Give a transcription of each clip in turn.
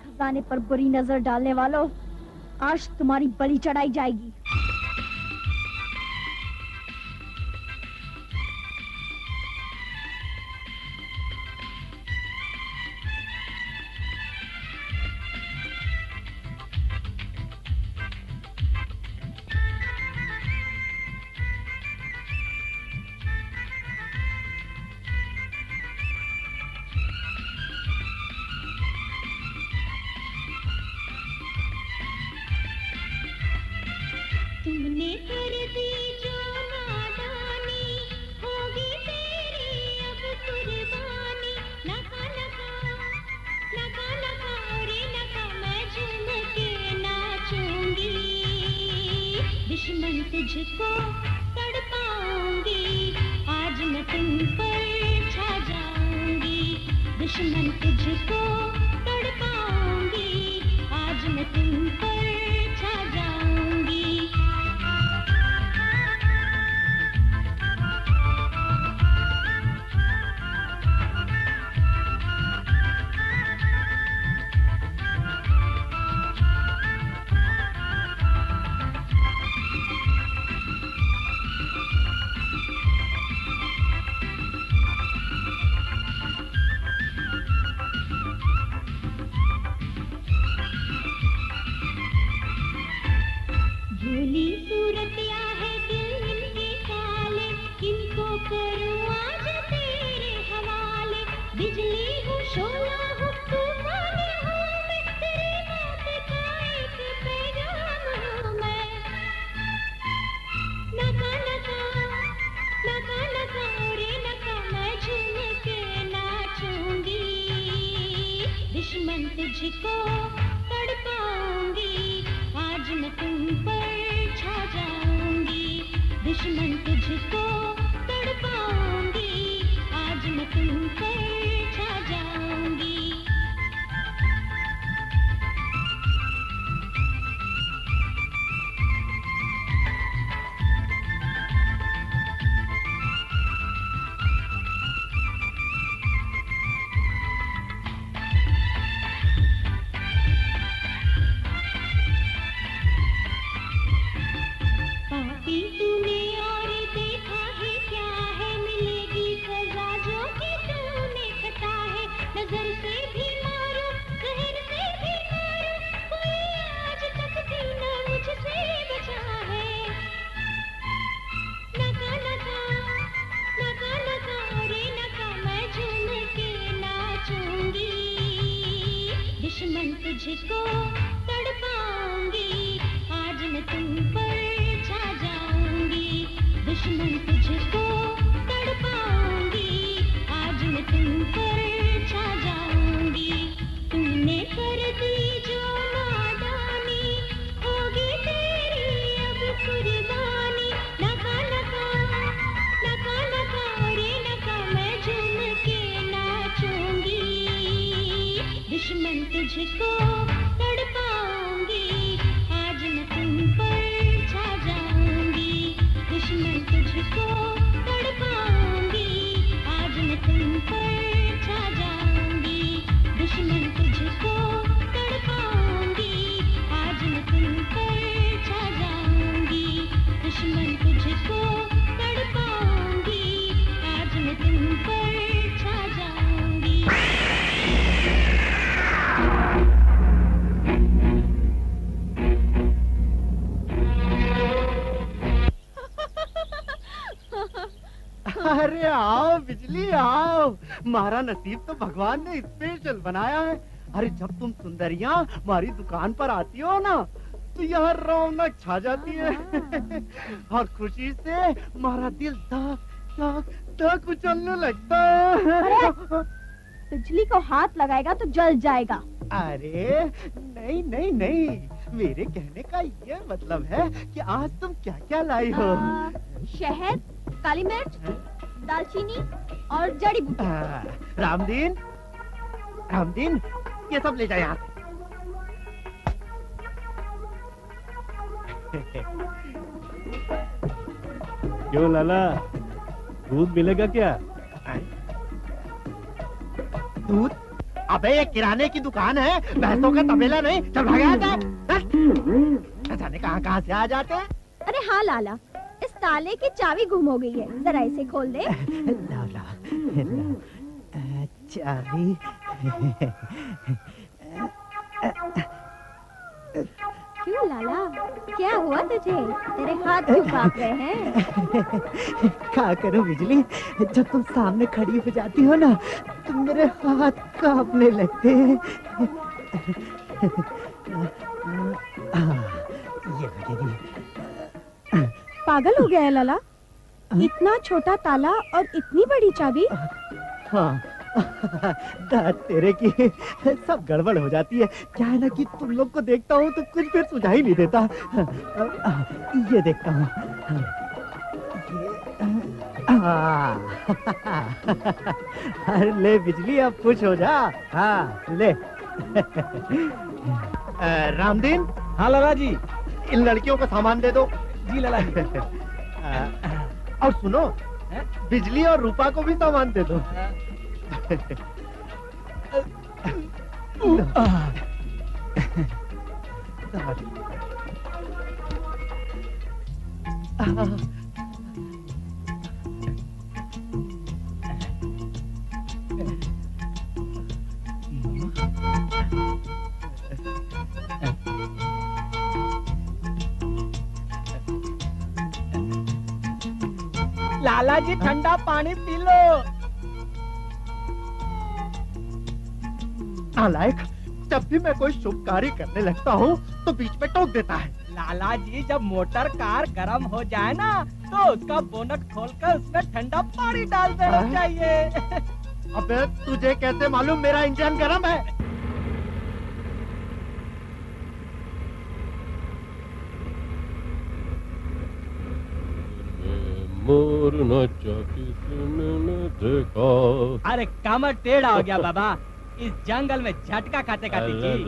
खजाने पर बुरी नजर डालने वालों, आज तुम्हारी बलि चढ़ाई जाएगी। तुमने कर दी जो नादानी, होगी तेरी अब कुर्बानी। नका नका नका नका रे नका, मैं झूम के नाचूंगी। दुश्मन तुझको तड़पाऊंगी, आज मैं तुम पर छा जाऊंगी। दुश्मन तुझको तड़पाऊंगी, आज मैं तुम पर छा जाऊंगी। भोली सूरतिया है दिल इनके काले, किनको करूं आज तेरे हवाले। बिजली हूँ शोला हूँ तूफान हूँ मैं, तेरी मौत का एक पैगाम हूँ मैं। नका नका नका नका रे नका, मैं झूम के नाचूंगी। दुश्मन तुझको तड़पाऊंगी, आज मैं तुम पर छा जाऊंगी। दुश्मन तुझको तड़पाऊंगी, आज मैं तुम पर छा जाऊंगी। दुश्मन तुझको तड़पाऊंगी, आज मैं तुम पर छा जाऊंगी। दुश्मन तुझको तड़पाऊंगी, आज मैं तुम पर छा जाऊंगी। तूने कर दी जो नादानी, होगी तेरी अब कुर्बानी। नका नका नका नका रे नका, मैं झूम के नाचूंगी। दुश्मन तुझको तड़पाऊंगी, आज मैं तुम पर छा जाऊंगी। दुश्मन तुझको तड़पाऊंगी, आज मैं तुम पर छा जाऊंगी। दुश्मन तुझको तड़पाऊंगी, आज मैं तुम पर छा जाऊंगी। दुश्मन तुझको तड़पाऊंगी, आज मैं तुम पर छा जाऊंगी। अरे आओ बिजली आओ, हमारा नसीब तो भगवान ने स्पेशल बनाया है। अरे जब तुम सुंदरियां हमारी दुकान पर आती हो ना, तो यहाँ रौनक छा जाती है। और खुशी से हमारा दिल धक धक धक उछलने लगता है। बिजली को हाथ लगाएगा तो जल जाएगा। अरे नहीं नहीं नहीं, मेरे कहने का ये मतलब है कि आज तुम क्या क्या लाई हो। शहद, काली मिर्च, दालचीनी और जड़ी बूटी। रामदीन, रामदीन, ये सब ले जाए यहाँ से। क्यों लाला, दूध मिलेगा क्या? दूध? अबे ये किराने की दुकान है, भैंसों का तबेला नहीं। चल भाग यहाँ से। जाने कहाँ से आ जाते हैं। अरे हाँ लाला, इस ताले की चाबी गुम हो गई है, जरा इसे खोल दे। लाला, चाबी। क्यों लाला, क्या हुआ तुझे? तेरे हाथ क्यों कांप रहे हैं? क्या करूं बिजली, जब तुम सामने खड़ी हो जाती हो ना, तो मेरे हाथ कांपने लगते हैं। ये लगेगी। पागल हो गया है लाला? इतना छोटा ताला और इतनी बड़ी चाबी? हाँ, तेरे की सब गड़बड़ हो जाती है। क्या है ना कि तुम लोग को देखता हूँ तो कुछ फिर सुझाई नहीं देता। ये देखता हूँ। ले बिजली, अब खुश हो जा। हाँ ले। रामदीन। हाँ लाला जी। इन लड़कियों को सामान दे दो। जी लाला जी। और सुनो, बिजली और रूपा को भी सामान दे दो। लाला जी ठंडा पानी पी लो। नालायक, जब भी मैं कोई शुभ कार्य करने लगता हूँ तो बीच में टोक देता है। लाला जी, जब मोटर कार गर्म हो जाए ना, तो उसका बोनट खोलकर उसमें ठंडा पानी डाल देना चाहिए। अबे तुझे कैसे मालूम मेरा इंजन गर्म है? मोर नचा किसने न देखा। अरे कमर टेढ़ा हो गया बाबा, इस जंगल में झटका खाते खाते जी।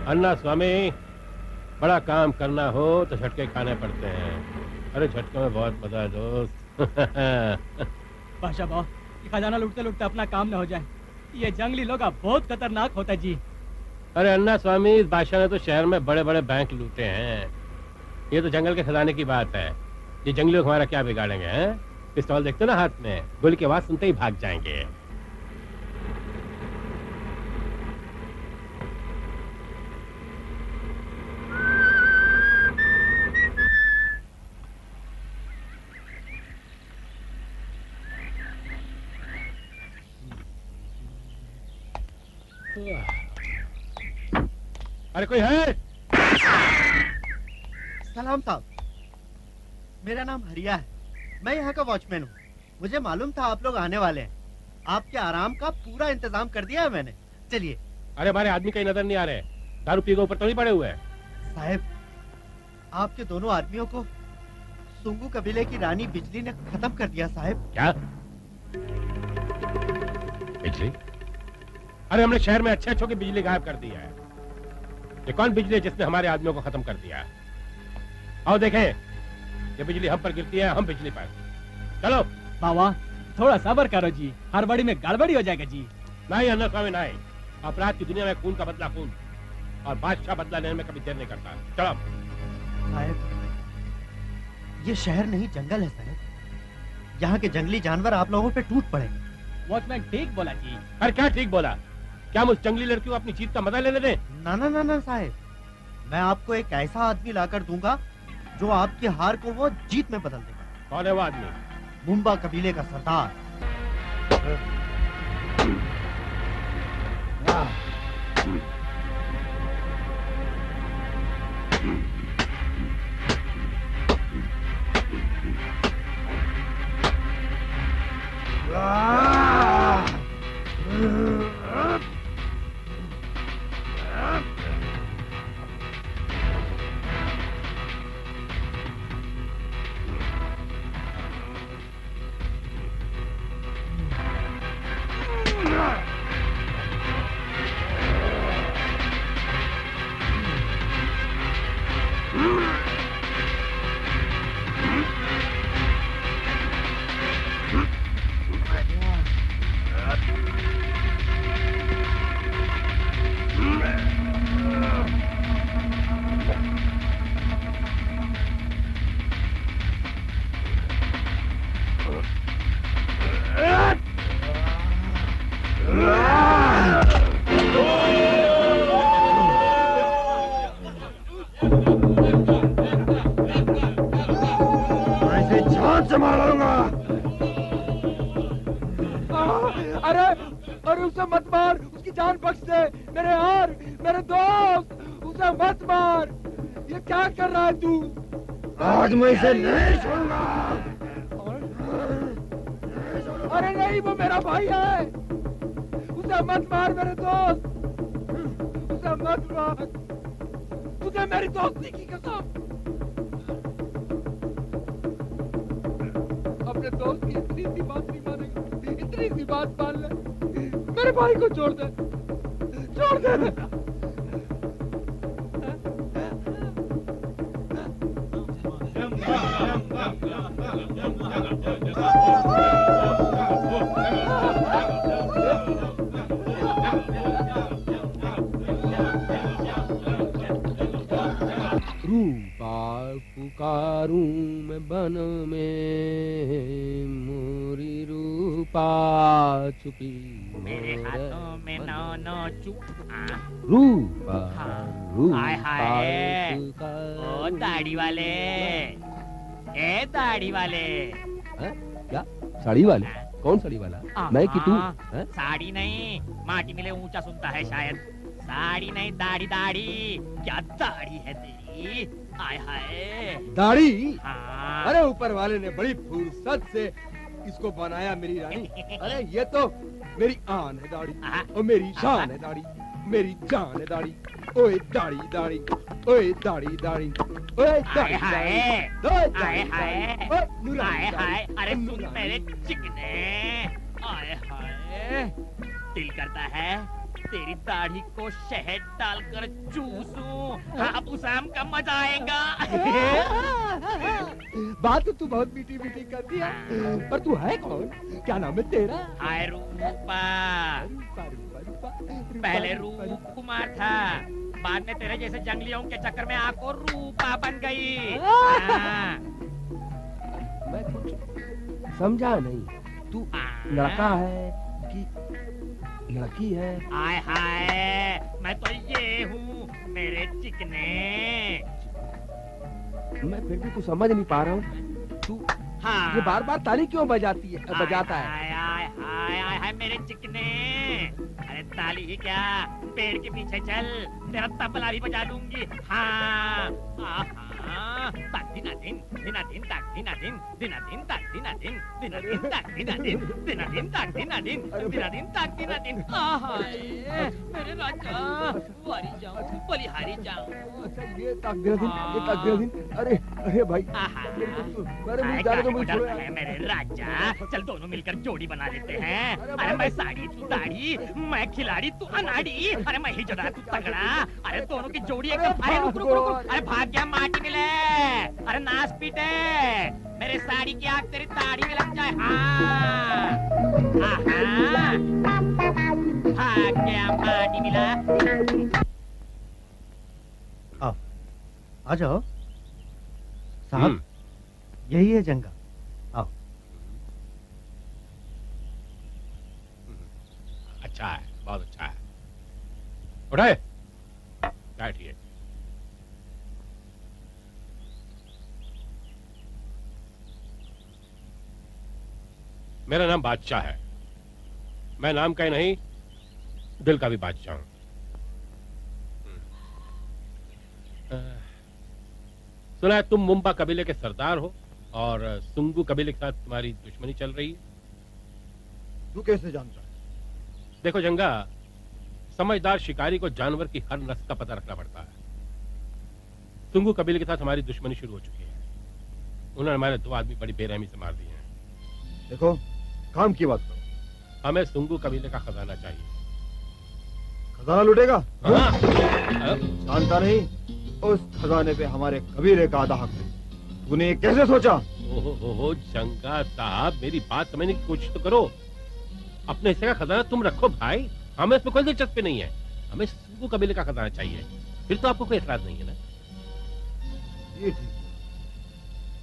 अन्ना स्वामी, बड़ा काम करना हो तो झटके खाने पड़ते हैं। अरे झटके में बहुत मजा है दोस्त। बादशाह बाबा, ये खजाना लूटते लूटते अपना काम न हो जाए। ये जंगली लोग बहुत खतरनाक होता है जी। अरे अन्ना स्वामी, इस बादशाह ने तो शहर में बड़े बड़े बैंक लूटे हैं। ये तो जंगल के खजाने की बात है। ये जंगली लोग हमारा क्या बिगाड़ेंगे हैं? पिस्तौल देखते ना हाथ में, गोली की आवाज सुनते ही भाग जाएंगे। अरे कोई है? सलाम साहब, मेरा नाम हरिया है, मैं यहाँ का वॉचमैन हूँ। मुझे मालूम था आप लोग आने वाले हैं, आपके आराम का पूरा इंतजाम कर दिया है मैंने। चलिए। अरे हमारे आदमी कहीं नजर नहीं आ रहे, दारू पी के ऊपर तो नहीं पड़े हुए हैं। साहब, आपके दोनों आदमियों को सुंगू कबीले की रानी बिजली ने खत्म कर दिया साहब। क्या? बिजली? अरे हमने शहर में अच्छे अच्छों की बिजली गायब कर दी है। ये कौन बिजली है जिसने हमारे आदमियों को खत्म कर दिया? आओ देखें, ये बिजली हम पर गिरती है, हम बिजली पर। चलो। बाबा थोड़ा सब्र करो जी, हड़बड़ी में गड़बड़ी हो जाएगा जी। नहीं अन्ना स्वामी नहीं, अपराध की दुनिया में खून का बदला खून, और बादशाह बदला लेने में कभी देर नहीं करता। चलो। साहब, ये शहर नहीं जंगल है साहब, यहाँ के जंगली जानवर आप लोगों पे टूट पड़े। वॉचमैन ठीक बोला जी। अरे क्या ठीक बोला? क्या मुझ जंगली लड़की को अपनी जीत का मजा लेने दें? ना ना ना ना साहब, मैं आपको एक ऐसा आदमी लाकर दूंगा जो आपकी हार को वो जीत में बदल देगा। कौन है वो आदमी? मुंबा कबीले का सरदार। अरे उसे मत मार, उसकी जान बख्श दे। मेरे यार, मेरे दोस्त, उसे मत मार। ये क्या कर रहा है तू? आज मैं इसे नहीं छोड़ूंगा। अरे नहीं, वो मेरा भाई है। उसे मत मार मेरे दोस्त, उसे मत मार। तुझे मेरी दोस्ती की कसम। अपने दोस्त की इतनी सी बात नहीं मानेगा, इतनी सी बात मान ले। मेरे भाई को छोड़ दे, छोड़ दे। रूपा पुकारूं मैं बन में, मोरी रूपा छुपी मेरे हाथों में नौ रूपा हाय हाय। ओ दाढ़ी वाले, ए दाढ़ी वाले। क्या साड़ी वाले? कौन साड़ी वाला? मैं कि तू? साड़ी नहीं, माटी मिले ऊंचा सुनता है शायद। साड़ी नहीं, दाढ़ी दाढ़ी। क्या दाढ़ी है तेरी? हाय हाय। दाढ़ी? हाँ। अरे ऊपर वाले ने बड़ी फुर्सत से इसको बनाया मेरी रानी। अरे ये तो मेरी आन है दाढ़ी, और मेरी शान है दाढ़ी, मेरी जान है दाढ़ी। ओए दाढ़ी दाढ़ी, ओए दाढ़ी दाढ़ी, ओए दाढ़ी दाढ़ी, हाय हाय हाय। अरे सुन मेरे चिकने, हाय हाय। दिल करता है तेरी दाढ़ी को शहद डालकर चूसूं। अब उसाम का मजा आएगा। बात तो तू बहुत मीठी मीठी करती है, पर तू है कौन? क्या नाम है तेरा? हाय रूपा। पहले रूप कुमार था, बाद में तेरे जैसे जंगलियों के चक्कर में आपको रूपा बन गई। मैं कुछ समझा नहीं, तू लड़का है कि लड़की है? हाय हाय, मैं तो ये हूँ मेरे चिकने। मैं फिर भी कुछ समझ नहीं पा रहा हूँ। तू हाँ। ये बार बार ताली क्यों बजाता है? हाय हाय हाय हाय हाय मेरे चिकने। अरे ताली ही क्या, पेड़ के पीछे चल, तेरा तबला भी बजा दूंगी। हाँ ताक दिना दिन दिना दिन ताक दिना दिन दिना दिन ताक दिना दिन दिना दिन ताक दिना दिन दिना दिन ताक दिना दिन दिना दिन ताक दिना दिन। हाय मेरे राजा, वारी जाऊं बलिहारी जाऊं। अच्छा ये ताक दिना दिन। अरे अरे भाई, अरे मुझे जाने दो, मुझे छोड़ो यार। मेरे राजा, चल दोनों मिलकर जोड़ी बना लेते हैं। अरे मैं साड़ी तू दाढ़ी, मैं खिलाड़ी तू अनाड़ी। अरे मैं ही जड़ा तू तगड़ा। अरे दोनों की जोड़ी एकदम। अरे रुक रुक रुक, अरे भाग गया माटी मिले। अरे नाच पीटे, मेरे साड़ी की आग तेरी दाढ़ी में लग जाए। हाँ भाग गया माटी मिला। आओ, आ जाओ साहब, यही है जंगा। आओ। अच्छा है, बहुत अच्छा है। उठाए, बैठिए। मेरा नाम बादशाह है। मैं नाम का ही नहीं, दिल का भी बादशाह हूं। सुना है तुम मुंबा कबीले के सरदार हो और सुंगू कबीले के साथ तुम्हारी दुश्मनी चल रही है। तू कैसे जानता है? देखो जंगा, समझदार शिकारी को जानवर की हर नस्ल का पता रखना पड़ता है। सुंगू कबीले के साथ हमारी दुश्मनी शुरू हो चुकी है। उन्होंने हमारे 2 आदमी बड़ी बेरहमी से मार दिए हैं। देखो, काम की बात करो। हमें सुंगू कबीले का खजाना चाहिए। खजाना लूटेगा? हाँ? जानता नहीं, उस खजाने पे हमारे कबीले का आधा हक है। तूने ये कैसे सोचा? ओहो जंगा साहब, मेरी बात समझने की कोशिश तो करो। अपने हिस्से का खजाना तुम रखो भाई, हमें इसमें कोई दिलचस्पी नहीं है। हमें सुंगू कबीले का खजाना चाहिए, फिर तो आपको कोई एतराज नहीं है ना? ये ठीक,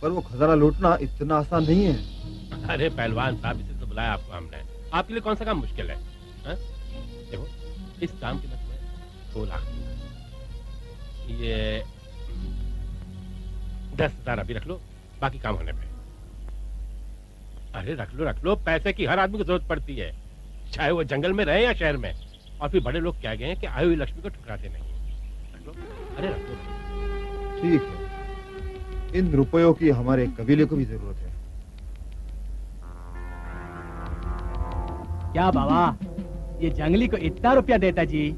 पर वो खजाना लूटना इतना आसान नहीं है। अरे पहलवान साहब, इसे तो बुलाया आपको हमने। आपके लिए कौन सा काम मुश्किल है? देखो, इस काम की मतलब 2 लाख, ये 10,000 अभी रख लो, बाकी काम होने पे। अरे रख लो, पैसे की हर आदमी को जरूरत पड़ती है, चाहे वो जंगल में रहे या शहर में। और फिर बड़े लोग क्या गए हैं कि आई हुई लक्ष्मी को ठुकराते नहीं। रख लो, अरे रख लो। ठीक है, इन रुपयों की हमारे कबीले को भी जरूरत है। क्या बाबा, ये जंगली को इतना रुपया देता जी?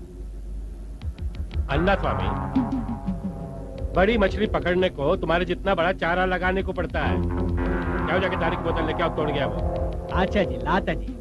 अन्ना स्वामी, बड़ी मछली पकड़ने को तुम्हारे जितना बड़ा चारा लगाने को पड़ता है। जाओ जाके तारीख बोतल लेके आओ, तोड़ गया वो। अच्छा जी, लाता जी।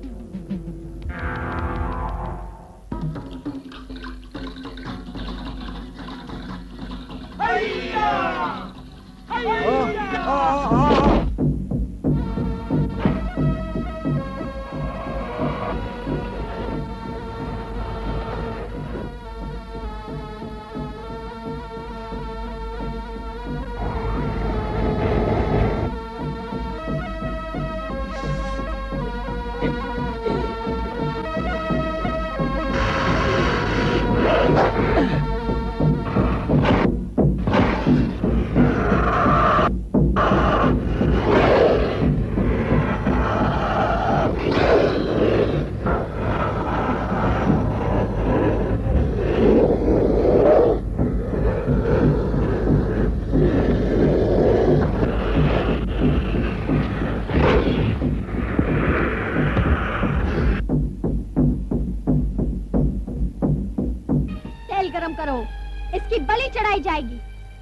इसकी बलि चढ़ाई जाएगी,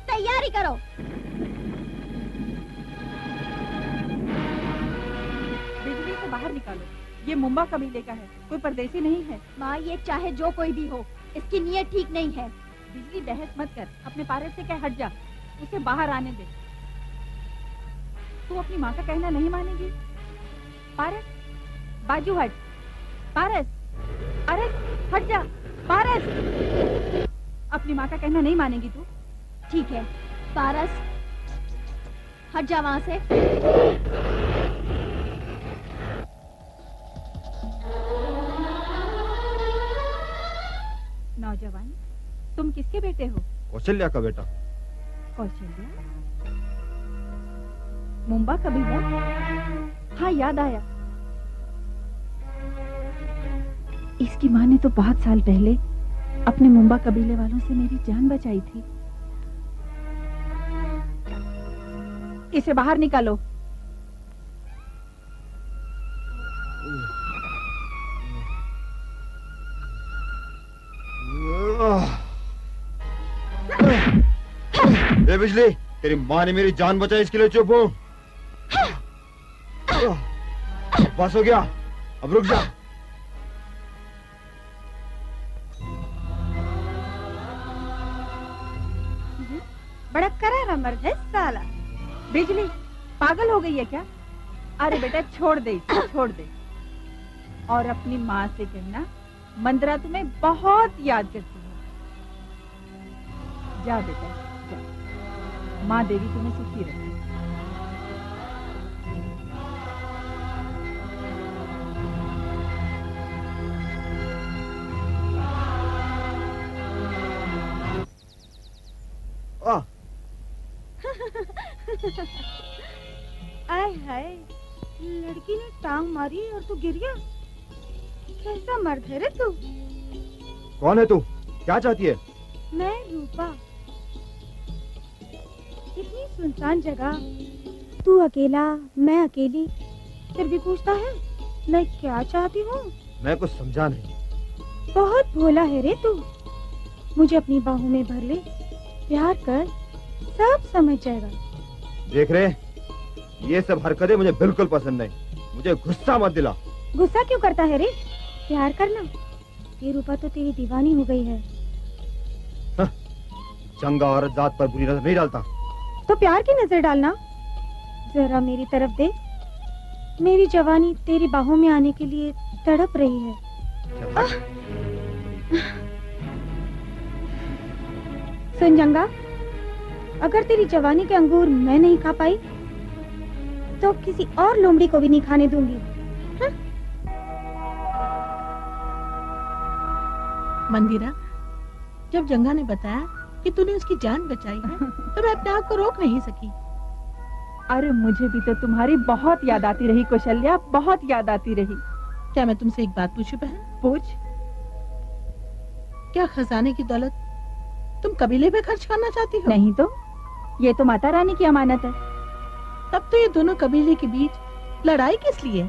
तैयारी करो। बिजली से बाहर निकालो, ये मुंबा कबीले का है, कोई परदेसी नहीं है। माँ, ये चाहे जो कोई भी हो, इसकी नीयत ठीक नहीं है। बिजली बहस मत कर, अपने पारस से कह हट जा, उसे बाहर आने दे। तू अपनी माँ का कहना नहीं मानेगी? पारस, बाजू हट। पारस, पारस, हट जा। पारस, अपनी माँ का कहना नहीं मानेगी तू? ठीक है पारस, हट जा वहां से। नौजवान, तुम किसके बेटे हो? कौशल्या का बेटा। कौशल्या? मुंबा कबीला? हाँ, याद आया। इसकी माँ ने तो बहुत साल पहले अपने मुंबा कबीले वालों से मेरी जान बचाई थी। इसे बाहर निकालो। ए बिजली, तेरी माँ ने मेरी जान बचाई, इसके लिए चुप हो। बस हो गया, अब रुक जा। बड़ा करारा मर्द है साला। बिजली पागल हो गई है क्या? अरे बेटा छोड़ दे इसे, छोड़ दे। और अपनी माँ से कहना मंदरा तुम्हें बहुत याद करती है। जा बेटा जा, माँ देवी तुम्हें सुखी रखे। आय हाय, लड़की ने टांग मारी और तू गिर गया। कैसा मर्द है रे तू? कौन है तू? क्या चाहती है? मैं रूपा। इतनी सुनसान जगह, तू अकेला मैं अकेली, फिर भी पूछता है मैं क्या चाहती हूँ। मैं कुछ समझा नहीं। बहुत भोला है रे तू। मुझे अपनी बाहों में भर ले, प्यार कर, सब समझ जाएगा। देख रहे, ये सब हरकतें मुझे बिल्कुल पसंद नहीं। मुझे गुस्सा मत दिला। गुस्सा क्यों करता है रे? प्यार करना। ये रूपा तो तेरी दीवानी हो गई है। चंगा औरत जात पर बुरी नजर नहीं डालता। तो प्यार की नजर डालना। जरा मेरी तरफ देख। मेरी जवानी तेरी बाहों में आने के लिए तड़प रही है। सुन जंगा, अगर तेरी जवानी के अंगूर मैं नहीं खा पाई तो किसी और लोमड़ी को भी नहीं खाने दूंगी। मंदिरा, जब जंगा ने बताया कि तूने उसकी जान बचाई है तो मैं अपने आप को रोक नहीं सकी। अरे मुझे भी तो तुम्हारी बहुत याद आती रही कौशल्या, बहुत याद आती रही। क्या मैं तुमसे एक बात पूछूं बहन? पूछ। क्या खजाने की दौलत तुम कबीले पे खर्च करना चाहती हो? नहीं तो, ये तो माता रानी की अमानत है। तब तो ये दोनों कबीले के बीच लड़ाई किस लिए?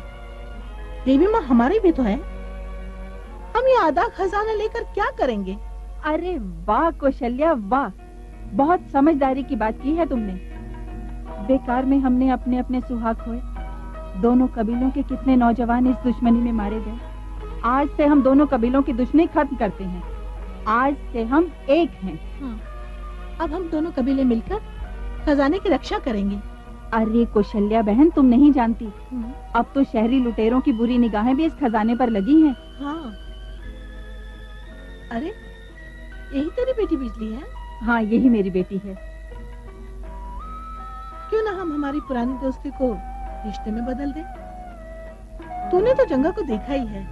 देवी माँ हमारी भी तो है। हम ये आधा खजाना लेकर क्या करेंगे? अरे वाह कौशल्या वाह, बहुत समझदारी की बात की है तुमने। बेकार में हमने अपने अपने सुहाग खोए। दोनों कबीलों के कितने नौजवान इस दुश्मनी में मारे गए। आज से हम दोनों कबीलों की दुश्मनी खत्म करते हैं। आज से हम एक हैं। अब हम दोनों कबीले मिलकर खजाने की रक्षा करेंगे। अरे कौशल्या बहन, तुम नहीं जानती, अब तो शहरी लुटेरों की बुरी निगाहें भी इस खजाने पर लगी हैं। हाँ। अरे यही तेरी बेटी बिजली है? हाँ, यही मेरी बेटी है। क्यों ना हम हमारी पुरानी दोस्ती को रिश्ते में बदल दें? तूने तो जंगा को देखा ही है।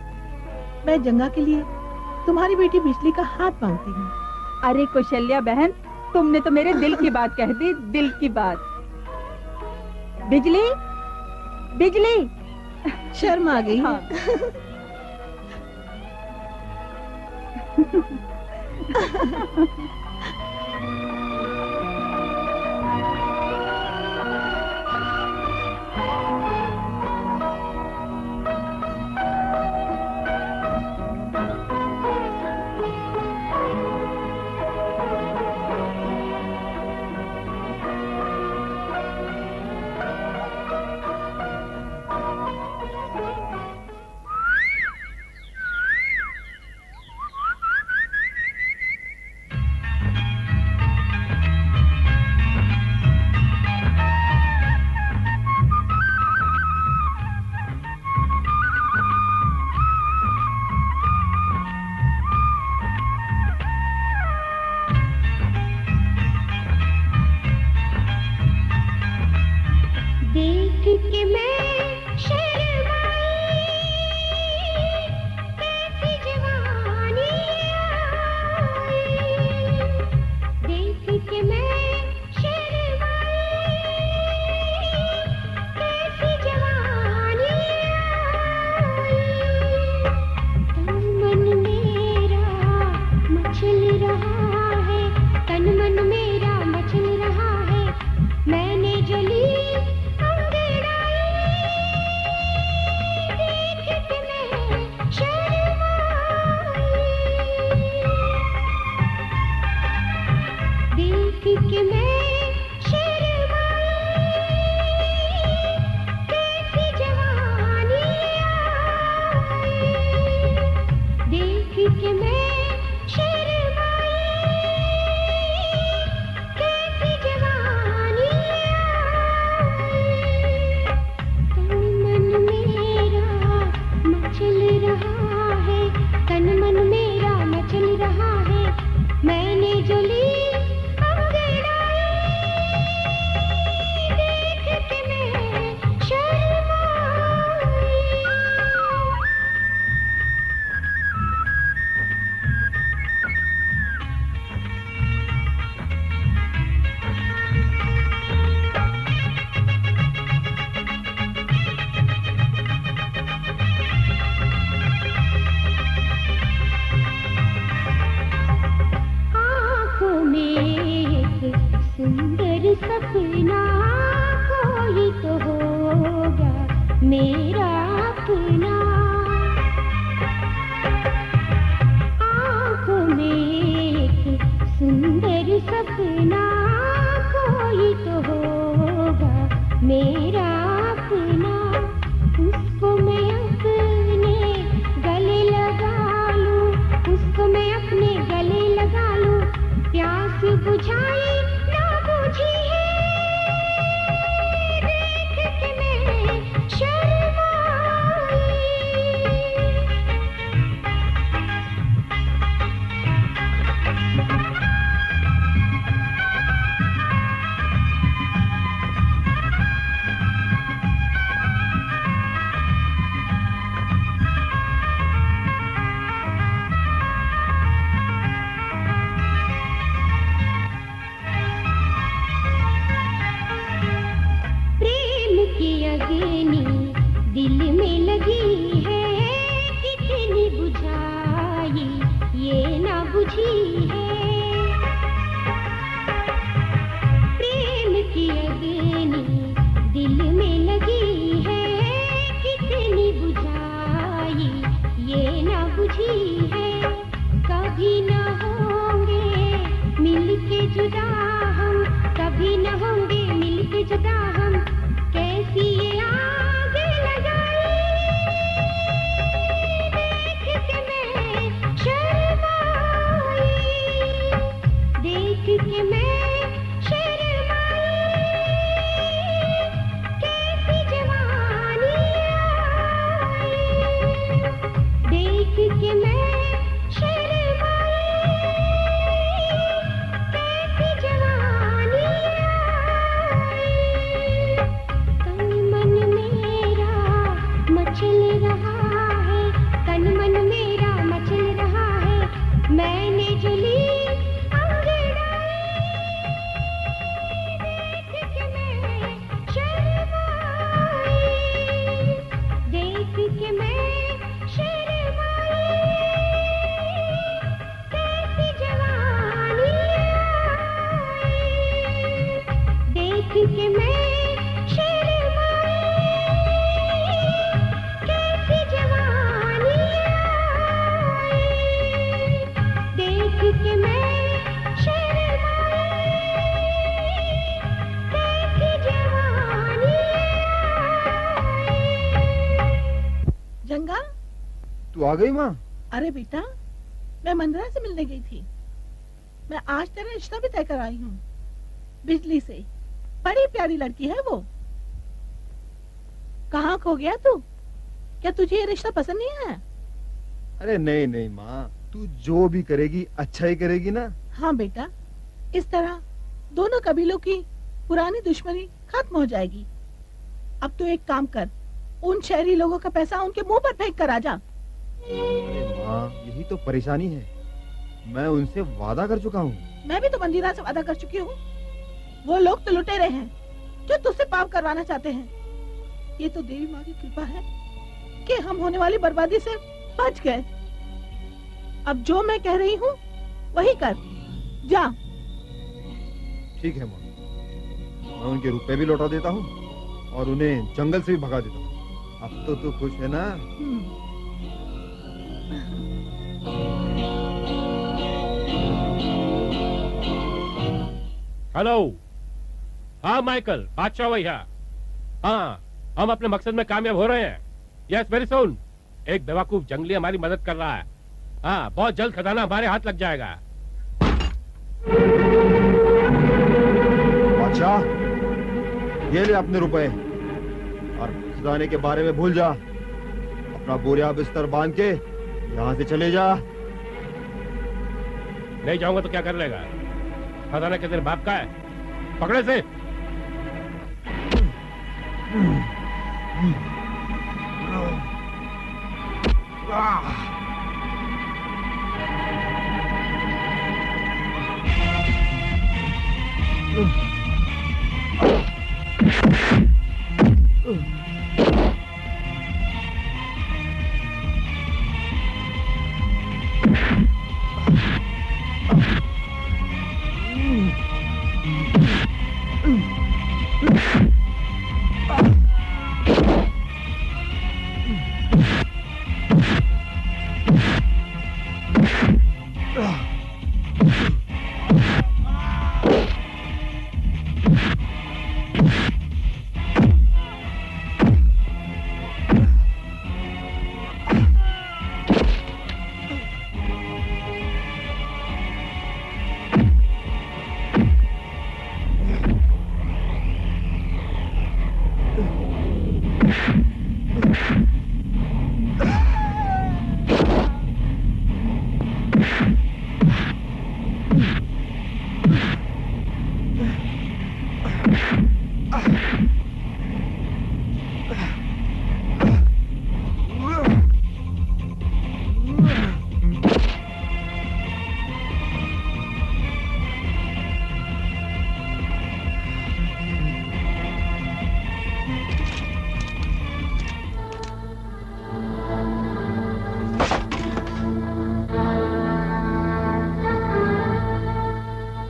मैं जंगा के लिए तुम्हारी बेटी बिजली का हाथ मांगती हूँ। अरे कौशल्या बहन, तुमने तो मेरे दिल की बात कह दी, दिल की बात। बिजली, बिजली। शर्म आ गई। हाँ। अपना, आँखों में एक सुंदर सपना, कोई तो होगा मेरा अपना, उसको मैं अपने गले लगा लूं, उसको मैं अपने गले लगा लूं, प्यास बुझाई ना बुझी है, देख के मैं शर्माई। अग्नि दिल में लगी है, कितनी बुझाई ये ना बुझी है, प्रेम की अग्नि दिल में लगी है, कितनी बुझाई ये ना बुझी है, कभी न होंगे मिलके जुदा हम, कभी न होंगे मिलके जुदा हम, कैसी ये आग लगाई, देख के मैं शर्माई, देख के मैं शर्माई, कैसी जवानी आई, देख के मैं शर्माई, कैसी जवानी मचल रहा है, तन मन मेरा मचल रहा है, मैंने जो ली अंगड़ाई, देख के मैं शर्माई, देख के मैं शर्माई, कैसी जवानी आई, देख के मैं जंगा, तू आ गई माँ? अरे बेटा, मैं मंदिरा से मिलने गई थी। मैं आज तेरा रिश्ता भी तय कर आई हूँ, बिजली से। बड़ी प्यारी लड़की है वो। कहाँ खो गया तू? क्या तुझे ये रिश्ता पसंद नहीं है? अरे नहीं नहीं माँ, तू जो भी करेगी अच्छा ही करेगी ना। हाँ बेटा, इस तरह दोनों कबीलों की पुरानी दुश्मनी खत्म हो जाएगी। अब तो एक काम कर, उन शहरी लोगों का पैसा उनके मुंह पर फेंक कर आ जा। अरे माँ, यही तो परेशानी है। मैं उनसे वादा कर चुका हूँ। मैं भी तो मंदिरा से वादा कर चुकी हूँ। वो लोग तो लुटेरे हैं जो तुझसे पाप करवाना चाहते हैं। ये तो देवी माँ की कृपा है कि हम होने वाली बर्बादी से बच गए। अब जो मैं कह रही हूँ वही कर, जा। ठीक है माँ, मैं उनके रुपए भी लौटा देता हूँ और उन्हें जंगल से भी भगा देता हूँ। अब तो तू खुश है ना? हेलो, हाँ माइकल, बादशाह भैया। हाँ, हम अपने मकसद में कामयाब हो रहे हैं। Yes, very soon. एक बेवकूफ जंगली हमारी मदद कर रहा है। हाँ, बहुत जल्द खजाना हमारे हाथ लग जाएगा। बादशाह, ये ले अपने रुपए और खजाने के बारे में भूल जा। अपना बोरिया बिस्तर बांध के यहाँ से चले जा। नहीं जाऊंगा तो क्या कर लेगा? खजाना के तेरे बाप का है। पकड़े से।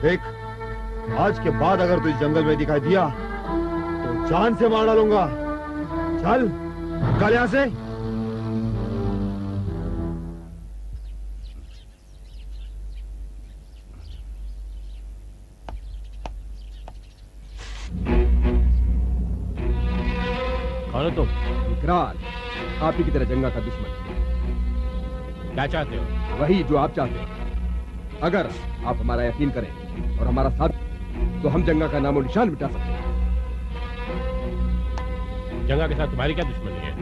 देख, आज के बाद अगर तू इस जंगल में दिखाई दिया तो जान से मार डालूंगा। चल निकल यहां से। कौन हो तुम? विकराल, आप ही की तरह जंगा का दुश्मन। क्या चाहते हो? वही जो आप चाहते हैं। अगर आप हमारा यकीन करें और हमारा साथ, तो हम जंगा का नामो निशान मिटा सकते हैं। जंगा के साथ तुम्हारी क्या दुश्मनी है?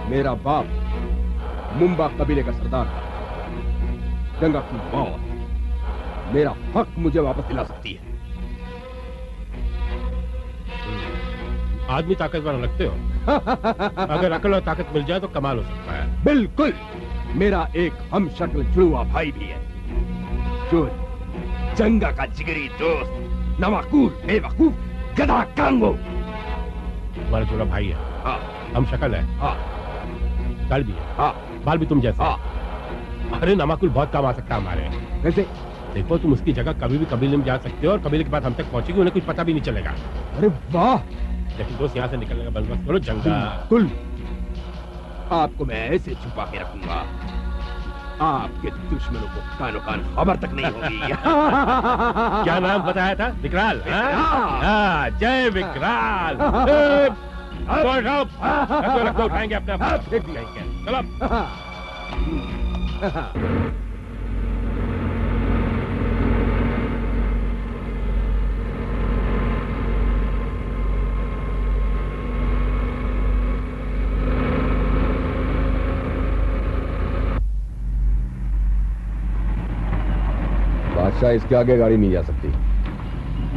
मेरा बाप मुंबा कबीले का सरदार था। जंगा की मौत मेरा हक मुझे वापस दिला सकती है। आदमी ताकतवर लगते हो। अगर अकल और ताकत मिल जाए तो कमाल हो सकता है। बिल्कुल। मेरा एक हम शक्ल जुड़वा भाई भी है, जो जंगा का जिगरी दोस्त, नवाकूल बेवकूफ गधा कांगो। तुम्हारा जुड़ा भाई है? हाँ। हम शक्ल है? हाँ। गाल भी है? हाँ। बाल भी तुम जैसा? हाँ। अरे नवाकुल बहुत काम आ सकता है हमारे। कैसे? देखो, तुम उसकी जगह कभी भी कबीले में जा सकते हो और कबीले के बाद हम तक पहुंचेगी, उन्हें कुछ पता भी नहीं चलेगा। अरे वाह। लेकिन दोस्त यहाँ से निकलने का बंदोबस्त करो। जंगा कुल आपको मैं ऐसे छुपा के रखूंगा, आपके दुश्मनों को कानो कान खबर तक नहीं होगी। क्या नाम बताया था? विकराल। जय विकराल। रखो, उठाएंगे अपना। चलो। बादशाह, इसके आगे गाड़ी नहीं जा सकती,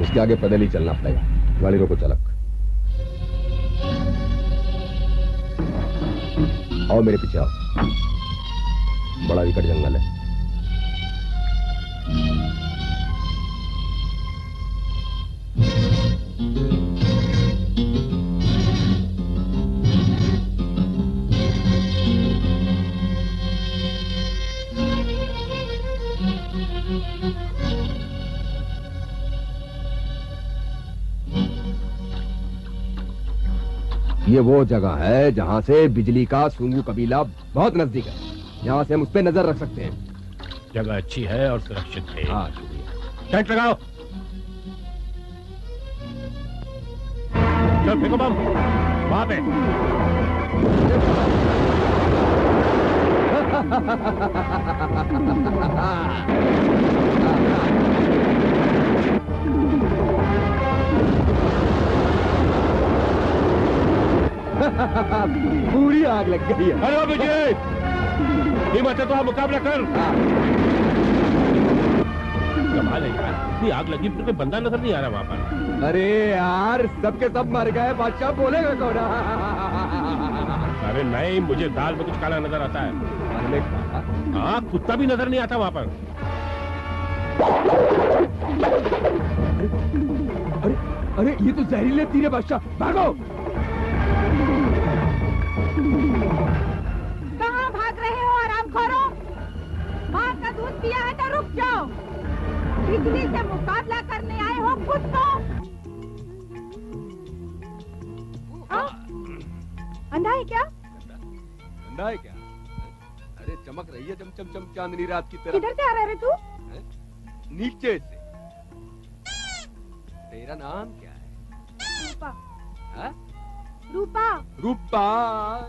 इसके आगे पैदल ही चलना पड़ेगा। गाड़ी रोको चालक। आओ मेरे पीछे आओ। बड़ा विकट जंगल है। ये वो जगह है जहां से बिजली का सूंगू कबीला बहुत नजदीक है। यहाँ से हम उस पर नजर रख सकते हैं। जगह अच्छी है और सुरक्षित है। हाँ, शुक्रिया। टेंट लगाओ। चल फेंको बम वहां पे। पूरी आग लग गई है। अरे विजय, हिम्मत है तो आप मुकाबला कर। कमाल है यार, इतनी आग लगी फिर कोई बंदा नजर नहीं आ रहा वहां पर। अरे यार, सबके सब मर गए, बादशाह बोलेगा कौन? अरे नहीं, मुझे दाल में कुछ काला नजर आता है। हाँ, कुत्ता भी नजर नहीं आता वहां पर। अरे अरे, ये तो जहरीले तीर है बादशाह, भागो। कहाँ भाग रहे हो आरामखोरों? माँ का दूध पिया है तो रुक जाओ। बिजली से मुकाबला करने आए हो खुद को? अंधा है क्या? अंधा है क्या? अरे चमक रही है चम चम चांदनी रात की तरह। किधर से आ रहा है तू? नीचे से। तेरा नाम क्या है? रूपा। हा? रूपा। रूपा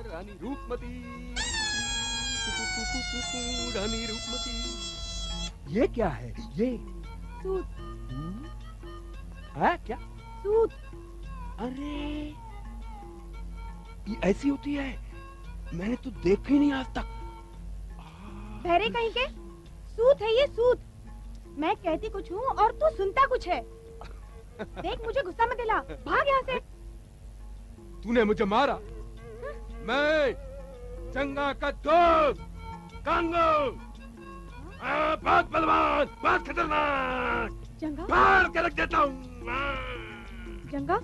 रानी रूपमती, रानी रूपमती। ये क्या है? ये सूत। है क्या? सूत। अरे ये ऐसी होती है? मैंने तो देखा ही नहीं आज तक। बहरे कहीं के? सूत है ये, सूत। मैं कहती कुछ हूँ और तू सुनता कुछ है। देख, मुझे गुस्सा मत दिला, भाग यहाँ से। तूने मुझे मारा? मैं जंगा का दोस्त कांगो, बहुत बलवान, बहुत खतरनाक। जंगा? मार के रख देता हूँ। जंगा?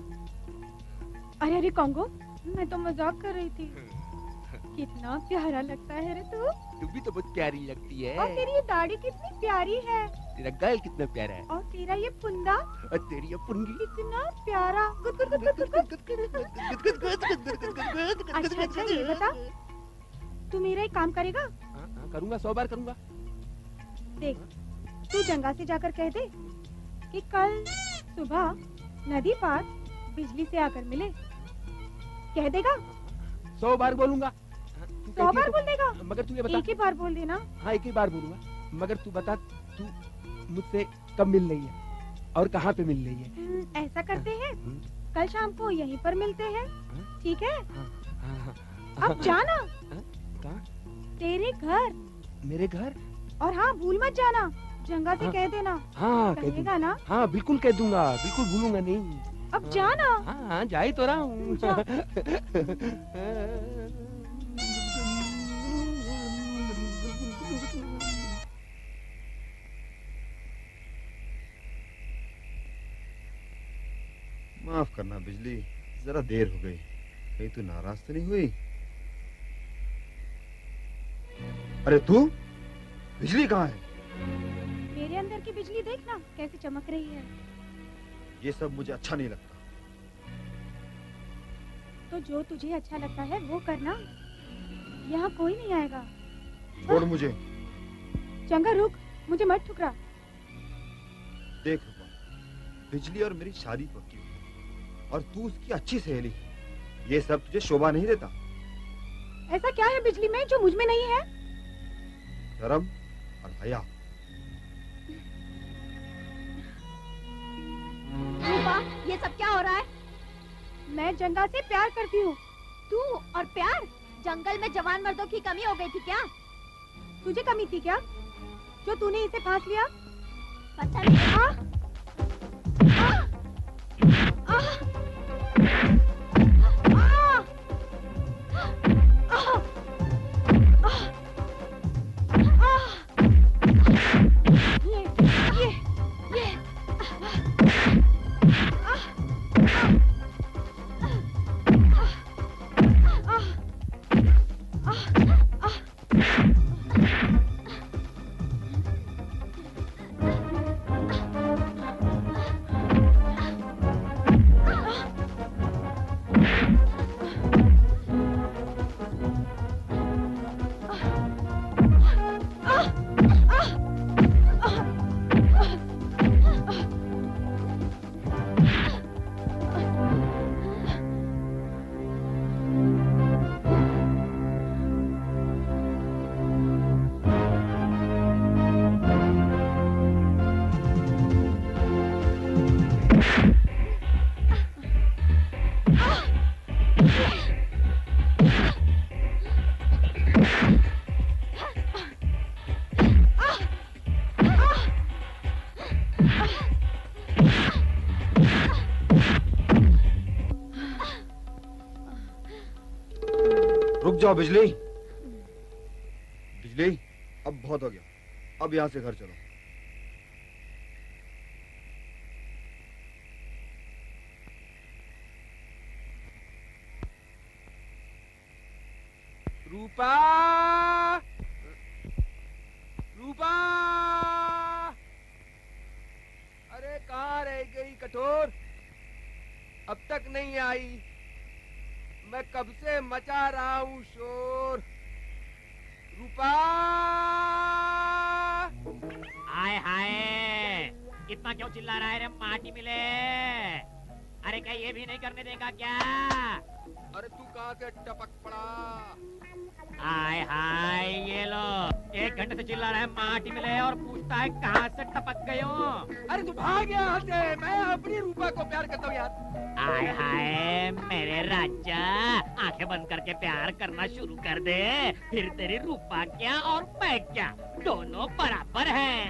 अरे अरे कांगो, मैं तो मजाक कर रही थी। कितना प्यारा लगता है रे तू। तू भी तो बहुत प्यारी लगती है। और तेरी ये दाढ़ी कितनी प्यारी है। तेरा गाल कितना प्यारा है। और तेरा ये फुंदा और तेरी ये पुंगी कितना प्यारा। गुद गुद गुद गुद गुद गुद। अच्छा ये बता, तू मेरा एक काम करेगा? करूँगा, 100 बार करूँगा। देख, तू जंगा से जाकर कह दे कि कल सुबह नदी पार बिजली से आकर मिले। कह देगा? 100 बार बोलूँगा। 100 बार बोल देगा? मगर तू ये बता। एक ही बार बोल देना। हाँ, एक ही बार बोलूँगा। मगर तू बता, तू मुझसे कब मिल रही है और कहाँ पे मिल रही है? ऐसा करते हैं, कल शाम को यहीं पर मिलते हैं, ठीक है? अब जाना। कहाँ? तेरे घर। मेरे घर? और हाँ, भूल मत जाना, जंगा से कह देना। हाँ, कहेगा ना? हाँ, बिल्कुल कह दूंगा, बिल्कुल भूलूंगा नहीं। अब जाना। हाँ, जा ही तो रहा हूँ। माफ करना बिजली, जरा देर हो गई। कहीं तू नाराज तो नहीं हुई? अरे तू, बिजली कहाँ है? मेरे अंदर की बिजली देखना कैसे चमक रही है। ये सब मुझे अच्छा नहीं लगता। तो जो तुझे अच्छा लगता है वो करना, यहाँ कोई नहीं आएगा। छोड़ मुझे। चंगा रुक, मुझे मत ठुकरा। देख रूपा, बिजली और मेरी शादी पक्की हुई और तू उसकी अच्छी सहेली है। ये सब तुझे शोभा नहीं देता। ऐसा क्या है बिजली में जो मुझ में नहीं है? शर्म और हया। रूपा, ये सब क्या हो रहा है? मैं जंगा से प्यार करती हूँ। तू और प्यार? जंगल में जवान मर्दों की कमी हो गई थी क्या? तुझे कमी थी क्या जो तूने इसे फांस लिया? पता नहीं। रुक जाओ बिजली। बिजली, अब बहुत हो गया। अब यहाँ से घर चलो। रूपा, रूपा, अरे कहाँ रह गई कठोर? अब तक नहीं आई। मैं कब से मचा रहा हूँ शोर। रूपा, हाय हाय, इतना क्यों चिल्ला रहा है रे माटी मिले? अरे क्या ये भी नहीं करने देगा क्या? अरे तू कहाँ से टपक पड़ा? हाय हाय, ये लो, 1 घंटे से चिल्ला रहा है माटी मिले और पूछता है कहाँ से टपक गए हो? अरे तू भाग यहाँ से, मैं अपनी रूपा को प्यार करता हूँ यार। हाय हाय, मेरे राजा, आंखें बंद करके प्यार करना शुरू कर दे, फिर तेरी रूपा क्या और मैं क्या, दोनों बराबर हैं।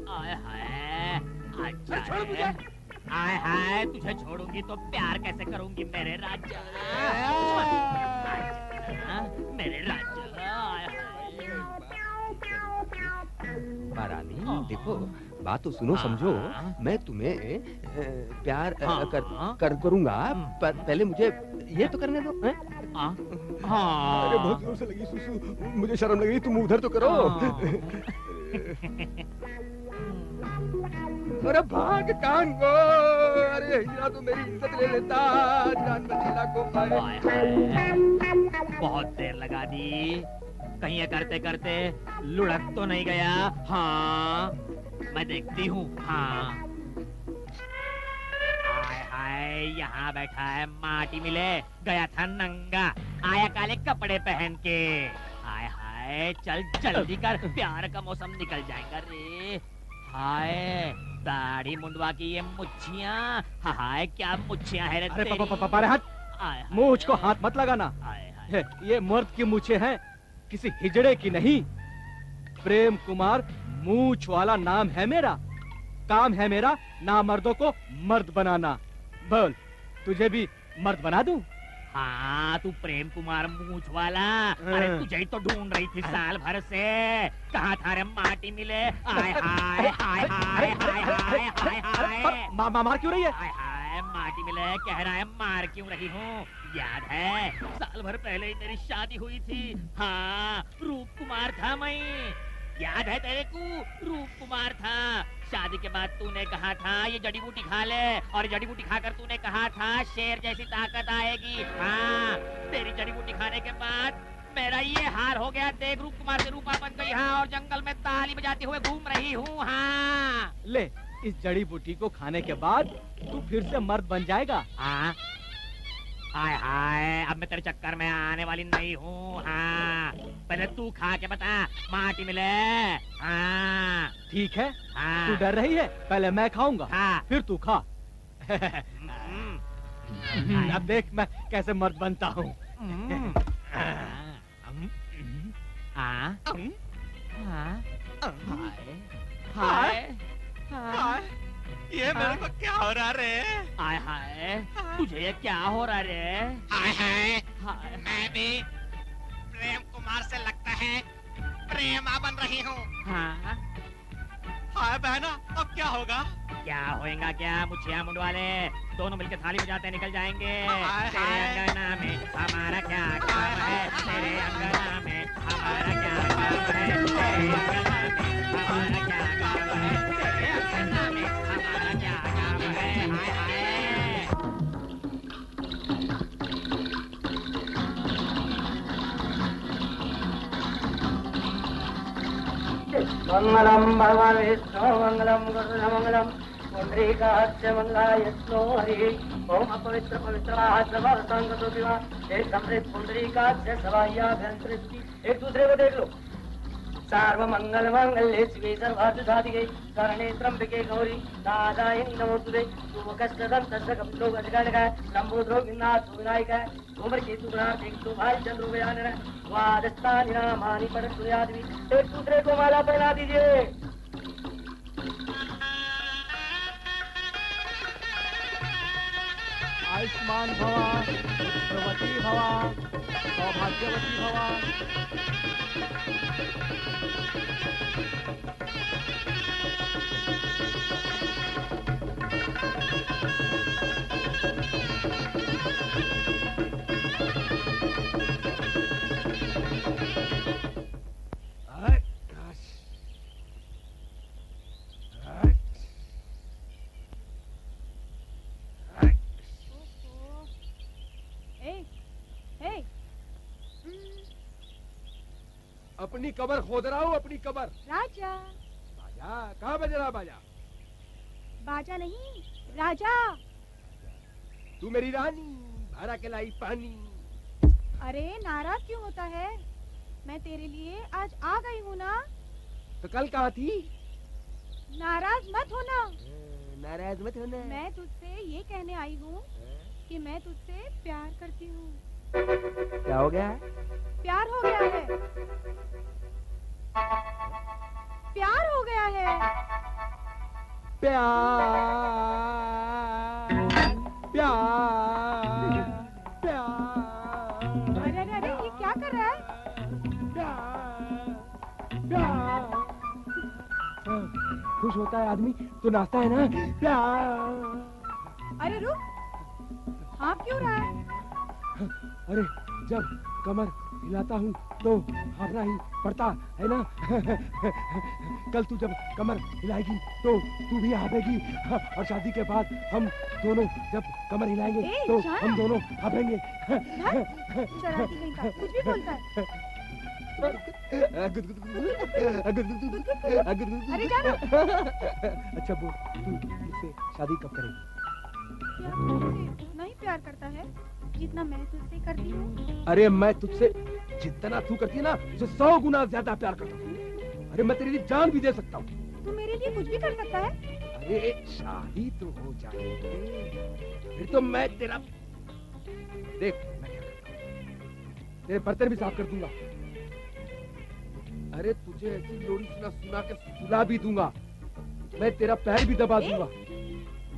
हाय हाय, अच्छा है। हाय हाय, तुझे छोड़ूंगी तो प्यार कैसे करूंगी मेरे राजा? मेरे राजा, हाय हाय। महारानी देखो, बात तो सुनो, समझो। मैं तुम्हें प्यार करूंगा, पर पहले मुझे ये तो करने दो। अरे बहुत जोर से लगी सुसु, मुझे शर्म लग रही, तुम उधर तो करो। अरे भाग कांगो, अरे हीरा तो मेरी इज्जत ले लेता, जान बचीला को बहुत देर लगा दी, कहीं ये करते करते लुढ़क तो नहीं गया? हाँ मैं देखती हूँ। हाँ हाय हाय, यहाँ बैठा है माटी मिले, गया था नंगा, आया काले कपड़े पहन के। हाय हाय, चल जल्दी कर, प्यार का मौसम निकल जाएगा रे। हाय दाढ़ी मुंडवा की ये मुच्छियाँ, हाय क्या मुच्छियाँ है रे। अरे पापा हाथ, मूछ को हाथ मत लगाना। ये मर्द की मूछें हैं, किसी हिजड़े की नहीं। प्रेम कुमार मूछ वाला नाम है मेरा, काम है मेरा ना मर्दों को मर्द बनाना। बोल, तुझे भी मर्द बना दूं? हाँ तू प्रेम कुमार मूछ वाला, अरे तुझे ही तो ढूंढ रही थी साल भर से, कहाँ था रे माटी मिले। हाय हाय हाय हाय हाय हाय हाय, मार क्यों रही है? हाय हाय माटी मिले कह रहा है मार क्यों रही हूँ? याद है साल भर पहले ही तेरी शादी हुई थी। हाँ रूप कुमार था मैं, याद है तेरे को? रूप कुमार था। शादी के बाद तूने कहा था ये जड़ी बूटी खा ले, और जड़ी बूटी खाकर तूने कहा था शेर जैसी ताकत आएगी। हाँ तेरी जड़ी बूटी खाने के बाद मेरा ये हाल हो गया। देख रूप कुमार से रूपा बन गई। हाँ और जंगल में ताली बजाते हुए घूम रही हूँ। हाँ ले, इस जड़ी बूटी को खाने के बाद तू फिर से मर्द बन जाएगा। हाँ हाय हाय, अब मैं तेरे चक्कर में आने वाली नहीं हूँ। हाँ पहले तू खा के बता माटी मिले। हाँ ठीक है। हाँ। तू डर रही है, पहले मैं खाऊंगा। हाँ। फिर तू खा। अब देख मैं कैसे मर्द बनता हूँ। ये मेरे को क्या हो रहा रे? हाय हाय, तुझे ये क्या हो रहा रे? हाय हाय, मैं भी प्रेम कुमार से लगता है प्रेमा बन रही हूँ। हाँ हाय बहना, अब क्या होगा? क्या होएगा क्या? मुछिया मुंड वाले दोनों मिलकर थाली बजाते निकल जाएंगे। तेरे अंगना में हमारा क्या काम है? तेरे अंगना में हमारा क्या काम है? तेरे अंगना में हमारा क्या काम है? तेरे अंगना में हमारा क्या काम है? हाय हाय। मंगलम भगवान विष्णु मंगलम गुरु मंगलम पुंडरीकाक्ष मंगलाय विष्णु हरि ओम अपवित्र पवित्र संगतोपिवा एक समृद्ध पुंडरीकाक्ष सवाया भयंकरिष्टि। एक दूसरे को देख लो। सर्व मंगल मंगल्ये शिवे सर्वार्थ साधिके शरणे त्र्यंबके गौरी नारायणी नमोस्तुते। शुभकष्टदं तस्कं गजगणकाय लंबोदरो विनाथ विनायकाय धूम्रकेतु गणार्थे भाई चंद्र व्यानन द्वादशानि नामानि परशुयादि। एक दूसरे को माला पहना दीजिए। आयुष्मान भवा, पुत्रवती भवा, सौभाग्यवती भवा। अपनी कबर खोद रहा हूँ, अपनी कबर। राजा। बाजा कहाँ बज रहा? बाजा बाजा नहीं, राजा। तू मेरी रानी, भरा के लाई पानी। अरे नाराज क्यों होता है? मैं तेरे लिए आज आ गई हूँ ना। तो कल कहाँ थी? नाराज मत होना। नाराज मत होना। मैं तुझसे ये कहने आई हूँ कि मैं तुझसे प्यार करती हूँ। क्या हो गया? प्यार हो गया है। प्यार हो गया है। प्यार प्यार प्यार। अरे अरे अरे ये क्या कर रहा है? प्यार प्यार। खुश होता है आदमी तो नाचता है ना। अरे रुक, हाँफ क्यों रहा है? अरे जब कमर हिलाता हूँ तो हाँफना ही पड़ता है ना। कल तू जब कमर हिलाएगी तो तू भी हाँफेगी, और शादी के बाद हम दोनों जब कमर हिलाएंगे तो हम दोनों हाँफेंगे। शरारती कहीं का, कुछ भी बोलता है। अरे जाना। अच्छा बोल, तू मुझसे शादी कब करेगी? क्या तू मुझसे उतना ही प्यार करता है जितना मैं तुझसे करती हूँ? अरे मैं तुझसे जितना तू करती है ना, तुझसे 100 गुना ज्यादा प्यार करता हूँ। अरे मैं तेरे लिए जान भी दे सकता हूँ। तू मेरे लिए कुछ भी कर सकता है? अरे शादी तो हो जाएगी, फिर तो मैं तेरा देख मैं क्या करता हूँ, तेरे बर्तन भी साफ कर दूंगा। अरे तुझे ऐसी लोरी सुना के सुला भी दूंगा। मैं तेरा पैर भी दबा दूंगा,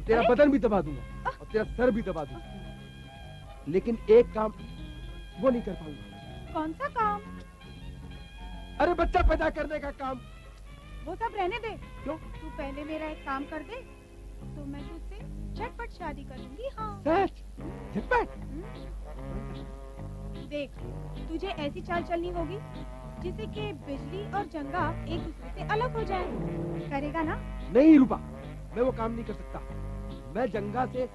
तेरा बदन भी दबा दूंगा और तेरा सर भी दबा दूंगा। लेकिन एक काम वो नहीं कर पाऊंगा। कौन सा काम? अरे बच्चा पैदा करने का काम। वो सब रहने दे। क्यों? तू पहले मेरा एक काम कर दे तो मैं तुझसे झटपट शादी कर लूंगी। हाँ सच? झटपट? देख, तुझे ऐसी चाल चलनी होगी जिससे कि बिजली और जंगा एक दूसरे से अलग हो जाएं। करेगा ना? नहीं रूपा, मैं वो काम नहीं कर सकता। मैं जंगा से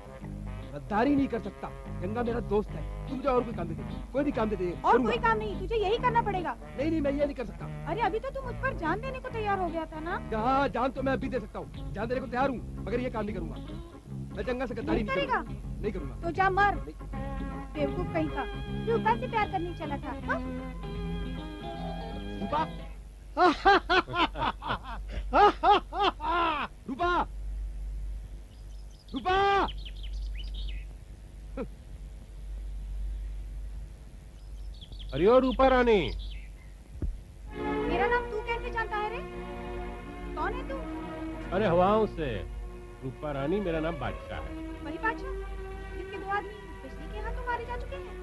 गद्दारी नहीं कर सकता। जंगा मेरा दोस्त है। तुम मुझे और कोई काम दे दे, कोई भी काम दे दे। और कोई काम नहीं, तुझे यही करना पड़ेगा। नहीं मैं ये नहीं कर सकता। अरे अभी तो तू मुझ पर जान देने को तैयार हो गया था ना। हाँ जान तो मैं अभी दे सकता हूँ, जान देने को तैयार हूँ, मगर ये काम नहीं करूँगा। मैं जंगा से गद्दारी नहीं करूँगा। नहीं करूँगा। तो जा मर, बेवकूफ कहीं का। रूपा से प्यार करने चला था। रूपा रूपा रूपा अरे ओ रूपा रानी, मेरा नाम तू कैसे जानता है रे? कौन है तू? अरे हवाओं से। रूपा रानी मेरा नाम बादशाह है। वही बादशाह जिसके 2 आदमी बिजली के हाथों मारे जा चुके हैं।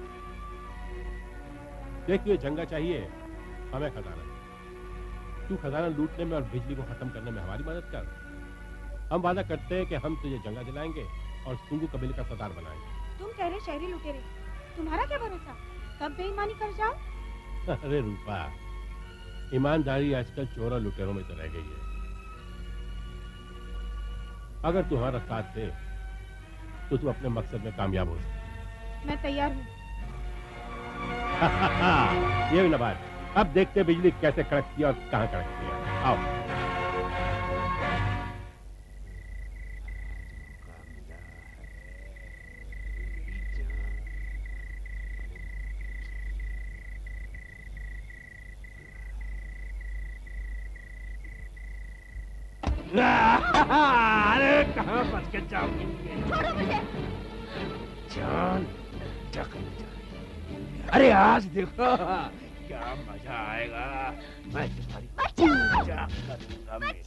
देखिए जंगा चाहिए हमें खजाना। तू खजाना लूटने में और बिजली को खत्म करने में हमारी मदद कर। हम वादा करते हैं कि हम तुझे जंगा दिलाएंगे और सुंगू कबीले का सरदार बनाएंगे। तुम कह रहे शहरी लुटेरे, तुम्हारा क्या भरोसा कब बेईमानी कर जाओ? अरे रूपा, ईमानदारी आजकल चोरों लुटेरों में तो रह गई है। अगर तू हमारा साथ दे तो तू अपने मकसद में कामयाब हो सकती। मैं तैयार हूँ। ये भी ना बात। अब देखते बिजली कैसे कड़कती है और कहाँ कड़कती है। आओ। अरे कहाँ फंस के जाओगे? छोड़ो मुझे। जान अरे आज देखो क्या मजा आएगा। मैं तुम्हारी पूजा करूंगा।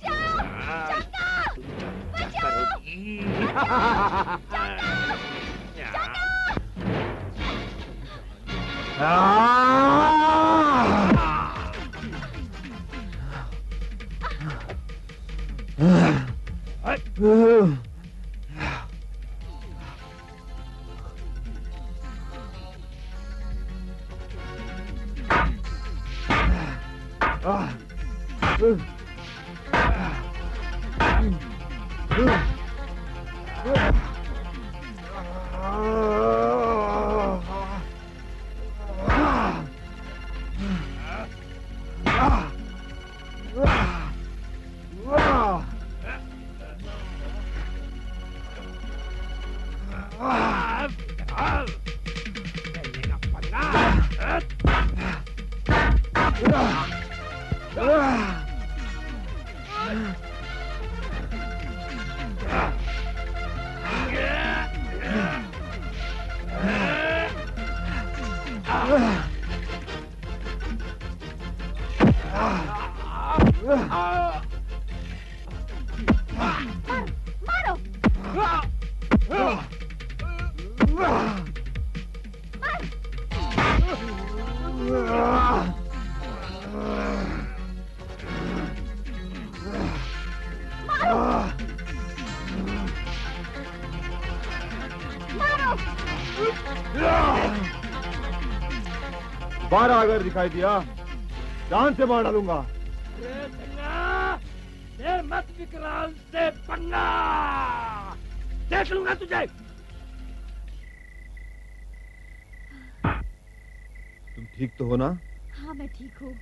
दोबारा अगर दिखाई दिया जान से मार डालूंगा। मत विकराल से पंगा, देख लूंगा तुझे। तुम ठीक तो हो ना? हाँ मैं ठीक हूँ।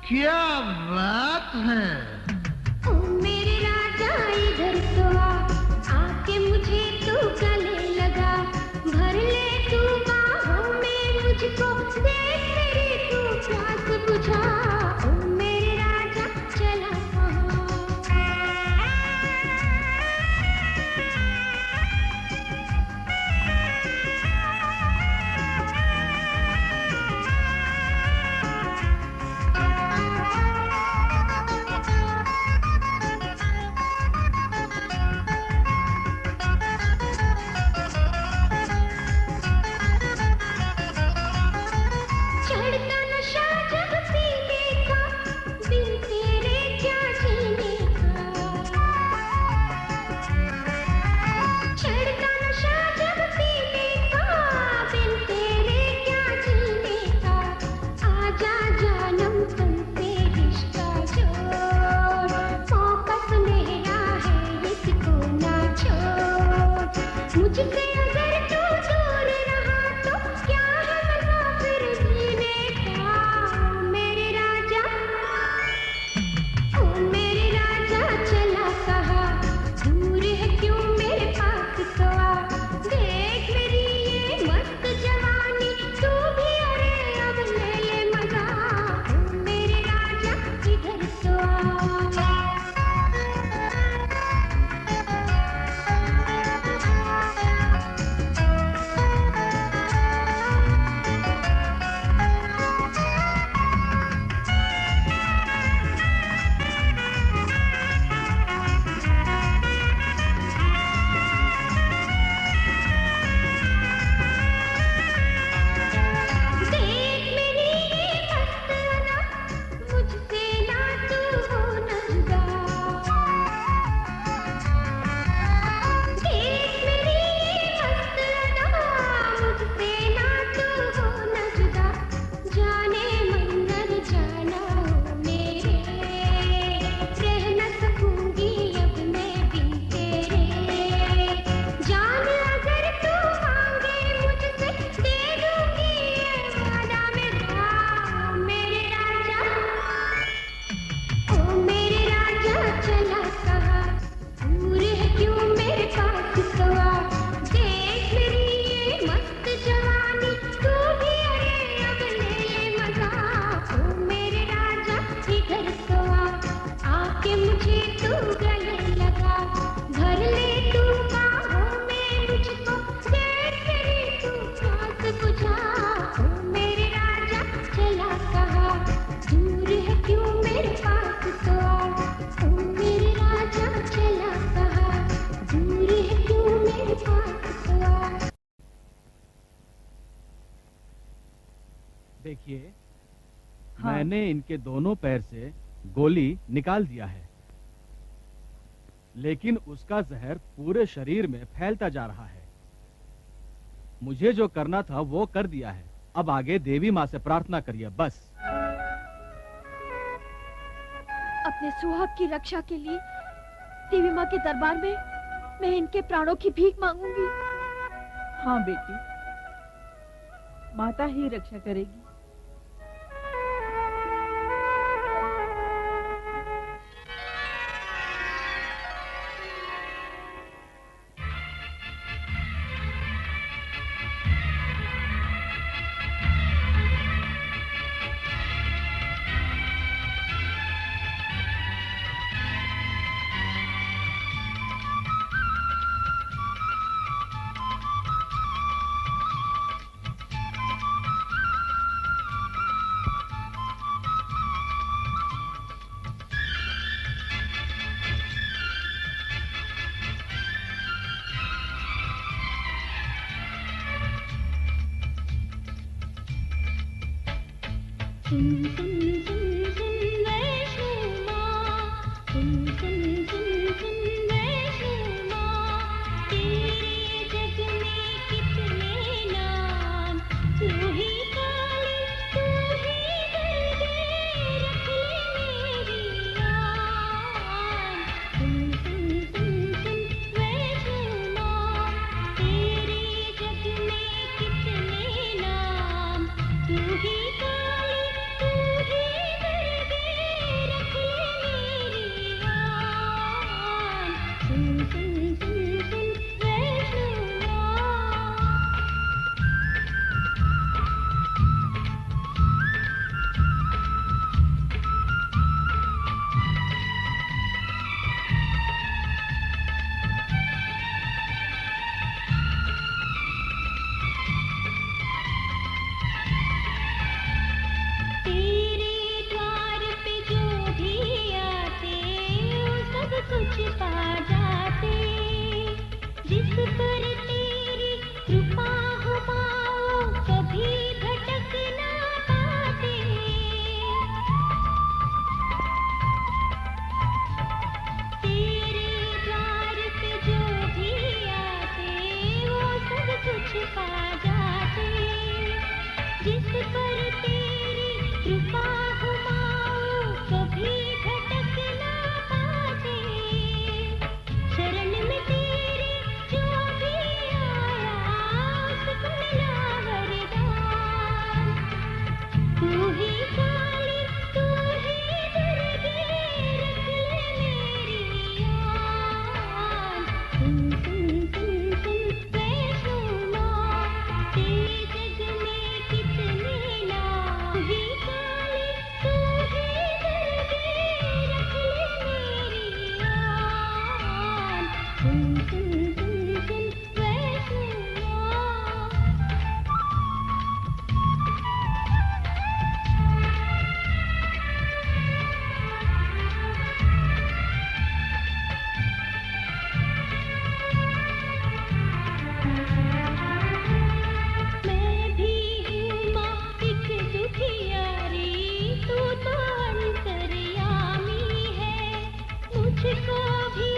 क्या बात है? ओ मेरे राजा इधर तो आके मुझे तू गले लगा, भर ले तू बाहों में मुझको, देख मेरी तू प्यास बुझा। ओ मेरे राजा चला दूर है क्यों मेरे पास तो आ, ओ मेरे राजा देखिए, हाँ। मैंने इनके दोनों पैर से गोली निकाल दिया है, लेकिन उसका जहर पूरे शरीर में फैलता जा रहा है। मुझे जो करना था वो कर दिया है। अब आगे देवी माँ से प्रार्थना करिए बस। अपने सुहाग की रक्षा के लिए देवी माँ के दरबार में मैं इनके प्राणों की भीख मांगूंगी। हाँ बेटी, माता ही रक्षा करेगी। सुन सुन सुन सुन वैष्णो माँ, सुन सुन सुन सुन वैष्णो माँ, तेरे जग में कितने नाम, तू ही काली, तू ही दुर्गे, रख ले मेरी आन। सुन सुन सुन सुन वैष्णो माँ, तेरे जग में कितने नाम, तू ही मुझको भी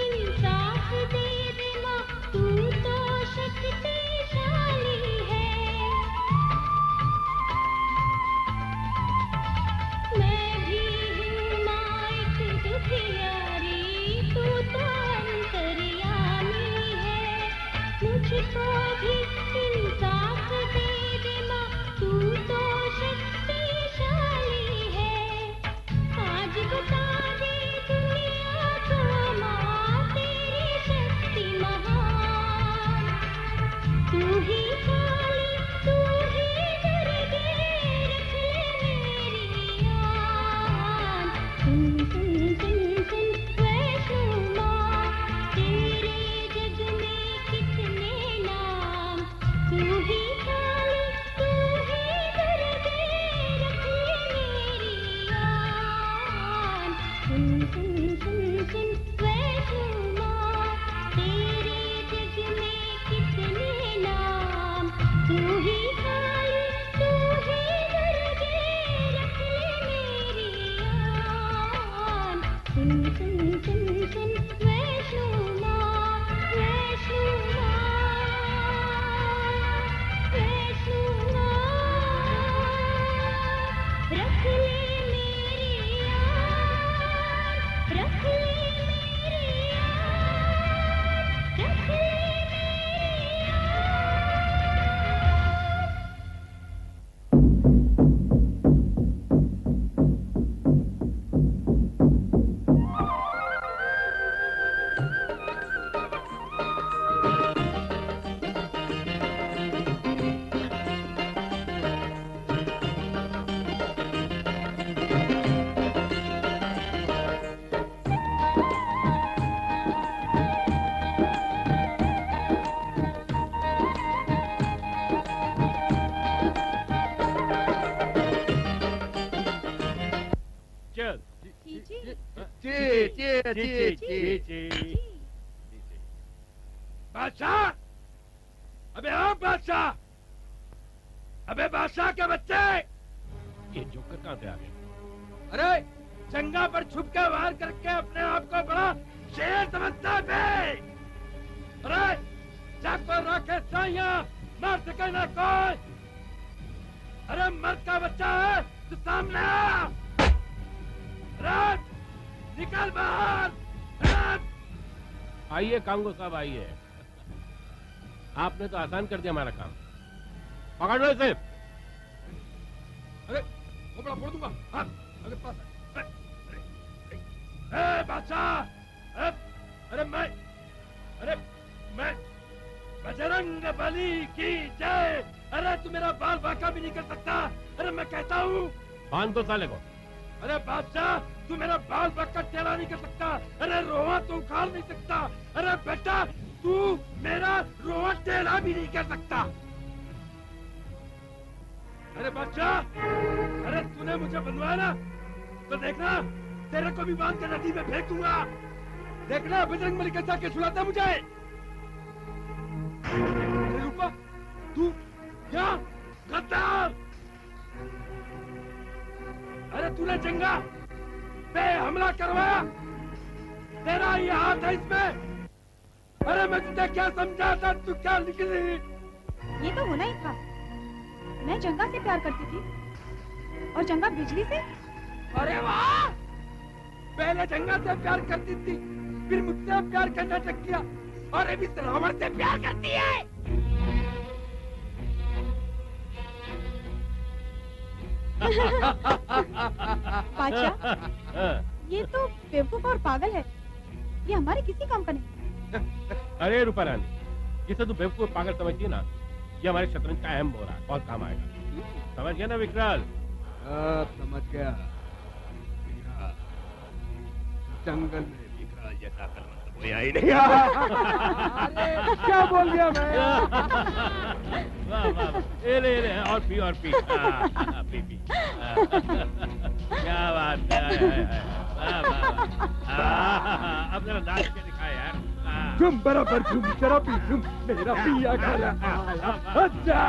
इंसाफ दे दे माँ। चल बादशाह, अबे हाँ बादशाह, अबे बादशाह के बच्चे, ये जोकर कहाँ से आ गए? अरे जंगा पर छुप के वार करके अपने आप को बड़ा शेर समझता है बे। अरे जाकर रखे साइया, मार सके ना कोई। अरे मर्द का बच्चा है तो सामने आ। अरे निकल बाहर। आइए कांगो साहब आइए। आपने तो आसान कर दिया हमारा काम। पकड़ लो इसे। अरे वो बड़ा फोड़ दूंगा। हाँ अगर पास है। बादशाह, अरे मैं बजरंग बली की जय। अरे तू मेरा बाल बांका भी नहीं कर सकता। अरे मैं कहता हूँ बांध दो साले को। अरे बादशाह, तू मेरा बाल बांका टेढ़ा नहीं कर सकता। अरे रोआ तो उखाड़ नहीं सकता। अरे बेटा तू मेरा रोआ टेढ़ा भी नहीं कर सकता। अरे बादशाह, अरे तूने मुझे बनवाया ना, तो देखना तेरे को भी बांध के नदी में फेंक दूंगा। देखना बजरंग बली कैसा के छुड़ाता मुझे। अरे रूपा, तू क्या गद्दार। अरे तूने जंगा पे हमला करवाया, तेरा ये हाथ है इसमें। अरे मैं तुझे क्या समझा था, तू क्या निकली। ये तो होना ही था। मैं जंगा से प्यार करती थी और जंगा बिजली से। अरे वाह, पहले जंगा से प्यार करती थी, फिर मुझसे प्यार करना चक किया और अभी रावण से प्यार करती है। बादशाह, ये तो बेवकूफ और पागल है। ये हमारे किसी काम का नहीं। अरे रूपा रानी, जिसे तू बेवकूफ पागल समझती है ना, ये हमारे शतरंज का अहम हो रहा है, बहुत काम आएगा। समझ गया ना विकराल? समझ गया। जंगल में विकराल जैसा कलमंद कोई आई नहीं। अरे क्या बोल दिया मैं। वाह वाह, ले और पी पी। क्या बात है। अब जरा नाच के दिखाए यार। तुम बराबर तुम शराबी, तुम मेरा पिया खाना। अच्छा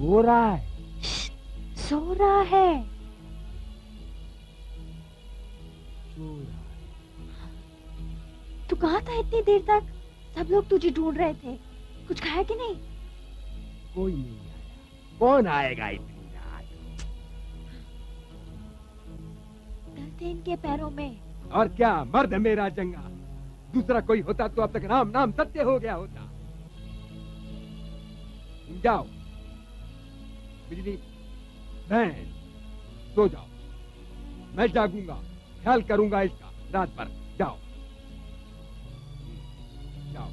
रो रहा है, सो रहा है। तू कहाँ था इतनी देर तक? सब लोग तुझे ढूंढ रहे थे। कुछ खाया कि नहीं? कोई नहीं आया। कौन आएगा इतनी रात? डर थे इनके पैरों में। और क्या, मर्द है मेरा जंगा। दूसरा कोई होता तो अब तक राम नाम सत्य हो गया होता। जाओ बिजली बहन, सो जाओ। मैं जागूंगा, ख्याल करूंगा इसका रात भर। जाओ जाओ।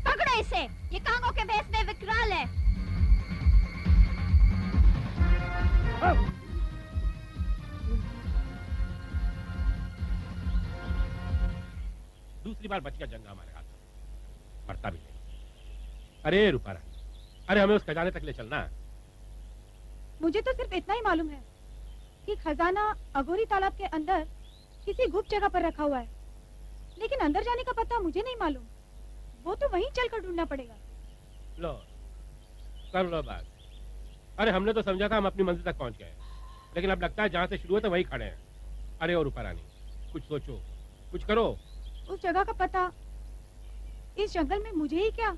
पकड़ो इसे, ये कांगो के भेष में विकराल है। दूसरी बार बच गया जंगा हमारे हाथ, मरता भी नहीं। अरे रूपारा, अरे हमें उस खजाने तक ले चलना। मुझे तो सिर्फ इतना ही मालूम है कि खजाना अघोरी तालाब के अंदर किसी गुप्त जगह पर रखा हुआ है, लेकिन अंदर जाने का पता मुझे नहीं मालूम। वो तो वहीं चलकर ढूंढना पड़ेगा। लो कर लो बात। अरे हमने तो समझा था हम अपनी मंजिल तक पहुंच गए, लेकिन अब लगता है जहाँ से शुरू हुआ था वहीं खड़े हैं। अरे और रूपारानी, कुछ सोचो, कुछ करो। उस जगह का पता इस जंगल में मुझे ही क्या,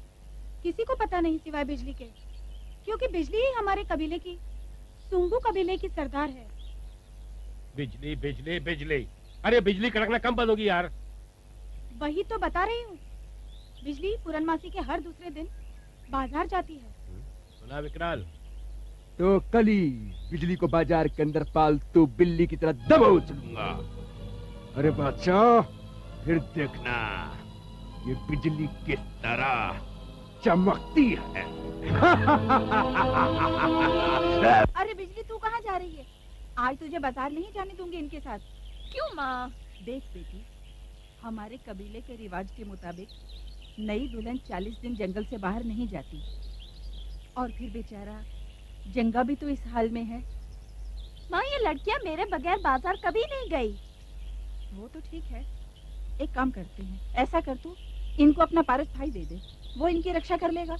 किसी को पता नहीं सिवाय बिजली के, क्योंकि बिजली ही हमारे कबीले की, सुंगू कबीले की सरदार है। बिजली बिजली बिजली, अरे बिजली कड़कना कम बंद होगी यार। वही तो बता रही हूँ, बिजली पूरनमासी के हर दूसरे दिन बाजार जाती है। सुना विकराल? तो कल ही बिजली को बाजार के अंदर पालतू बिल्ली की तरह दबोच लूंगा। अरे बादशाह, फिर देखना ये बिजली किस तरह चमकती है। अरे बिजली, तू कहाँ जा रही है? आज तुझे बाजार नहीं जाने दूंगी इनके साथ। क्यों माँ? देख बेटी, हमारे कबीले के रिवाज के मुताबिक नई दुल्हन 40 दिन जंगल से बाहर नहीं जाती, और फिर बेचारा जंगा भी तो इस हाल में है। माँ, ये लड़कियाँ मेरे बगैर बाजार कभी नहीं गई। वो तो ठीक है, एक काम करते हैं, ऐसा कर तू इनको अपना पारस भाई दे दे, वो इनकी रक्षा कर लेगा।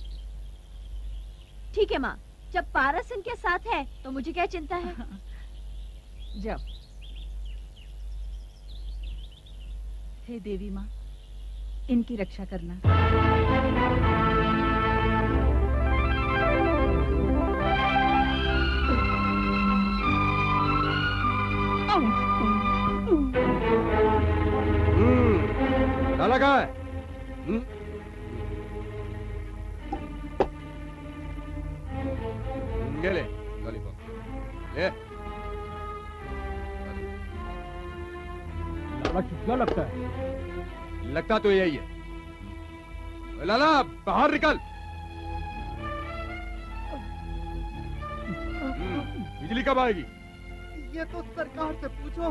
ठीक है माँ, जब पारस इनके साथ है तो मुझे क्या चिंता है। जाओ। हे देवी माँ, इनकी रक्षा करना। लाला कहाँ है? ये ले लॉलीपॉप ले। लाला क्या लगता है? लगता तो यही है। लाला बाहर निकल। बिजली कब आएगी? ये तो सरकार से पूछो।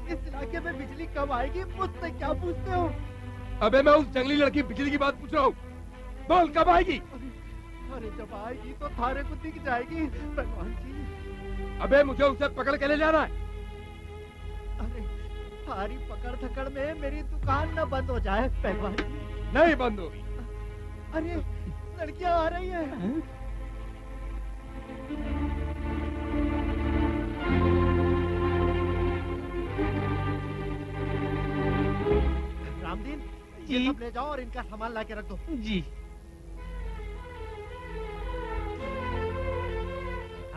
इस इलाके में बिजली कब आएगी, मुझसे क्या पूछते हो? अबे मैं उस जंगली लड़की बिजली की बात पूछ रहा हूँ। बोल कब आएगी? अरे जब आएगी तो थारे को दिख जाएगी भगवान जी। अबे मुझे उसे पकड़ के ले जाना है। अरे थारी पकड़ धकड़ में मेरी दुकान न बंद हो जाए पहलवान जी। नहीं बंद होगी। अरे लड़कियां आ रही हैं। रामदीन, ये सब ले जाओ और इनका सामान ला के रख दो। जी।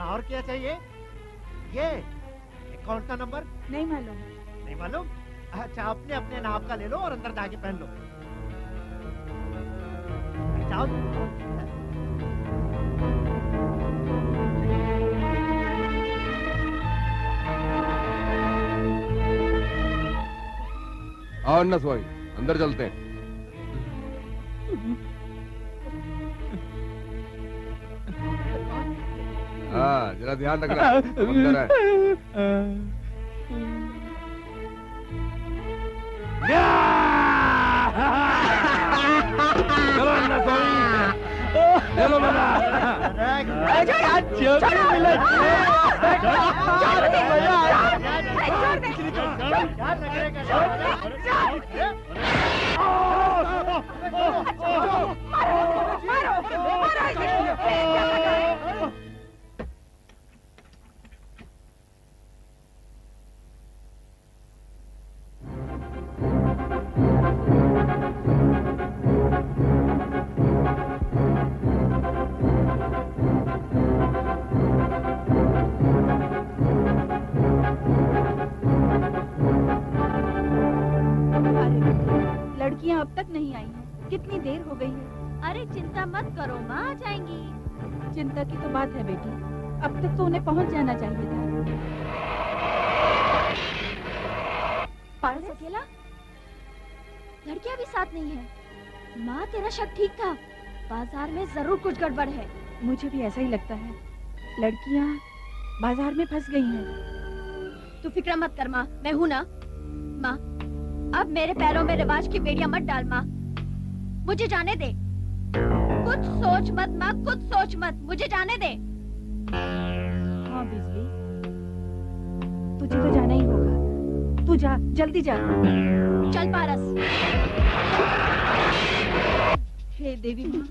और क्या चाहिए? ये अकाउंट का नंबर नहीं मालूम। नहीं मालूम? अच्छा, अपने अपने नाप का ले लो और अंदर जाके पहन लो। जाओ। और न स्वामी, अंदर चलते हैं। हाँ, जरा ध्यान रखना अंदर है। चलो न स्वामी, चलो बाबा। लड़कियां अब तक नहीं आई हैं, कितनी देर हो गई है। अरे चिंता मत करो माँ, आ जाएंगी। चिंता की तो बात है बेटी, अब तक तो उन्हें पहुंच जाना चाहिए था। पारस अकेला? लड़कियां भी साथ नहीं है। माँ, तेरा शक ठीक था, बाजार में जरूर कुछ गड़बड़ है। मुझे भी ऐसा ही लगता है, लड़कियां बाजार में फंस गई हैं। तू फिक्र मत कर माँ, मैं हूँ ना। माँ, अब मेरे पैरों में रिवाज की बेड़ियां मत डाल माँ, मुझे जाने दे। कुछ कुछ सोच मत माँ, कुछ सोच मत, मुझे जाने दे। हाँ बिजली, तुझे तो जाना ही होगा। तू जा, जल्दी जा। चल पारस। हे देवी माँ,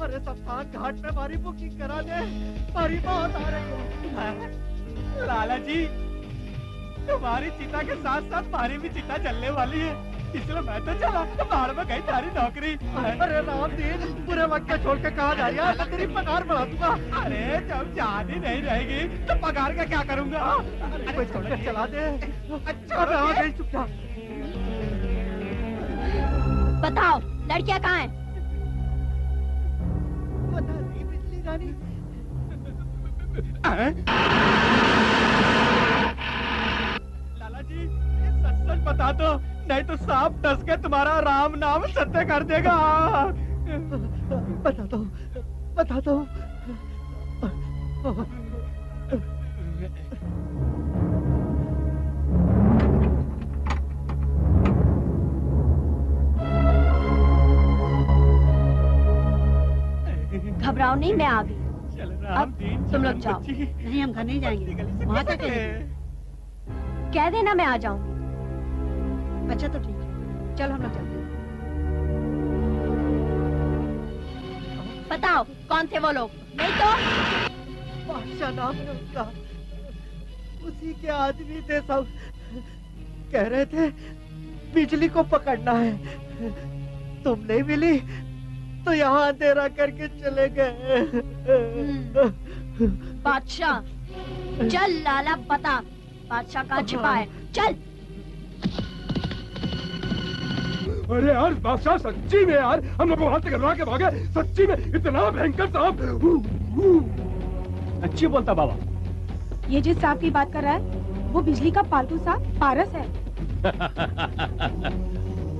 अरे शमशान घाट में हमारी बुकिंग करा दे, हमारी मौत आ रही है। लाला जी, तुम्हारी चिता के साथ साथ हमारी भी चिता चलने वाली है, इसलिए मैं तो चला, बाहर में गई सारी नौकरी। अरे राम दिन, पूरे वक्त के छोड़ के कहाँ जा रही है? तेरी पगार बढ़ा दूंगा। अरे जब जान ही नहीं रहेगी तो पगार का क्या करूंगा? कोई छोड़ के चला दे। अच्छा रहा गई, चुप जा। बताओ लड़कियां कहाँ हैं? बता दी बिजली रानी। लाला जी, सच सच बता दो, नहीं तो सांप डस के तुम्हारा राम नाम सत्य कर देगा। बता दो, बता दो। घबराओ नहीं, मैं आ गई। अब तुम लोग जाओ। नहीं हम घर नहीं जाएंगे, वहाँ तक कह देना मैं आ जाऊंगी। अच्छा तो ठीक है, चल हम लोग चलते हैं। बताओ कौन थे वो लोग? नहीं तो बादशाह नाम है उसका, उसी के आदमी थे सब। कह रहे थे बिजली को पकड़ना है, तुम नहीं मिली तो यहाँ अंधेरा करके चले गए। बादशाह, चल लाला बता बादशाह कहाँ छिपा है, चल। अरे यार बादशाह, सच्ची में यार हम लोग वहां से करवा के भागे, सच्ची में इतना भयंकर सांप। अच्छी बोलता बाबा। ये जिस सांप की बात कर रहा है वो बिजली का पालतू सांप पारस है।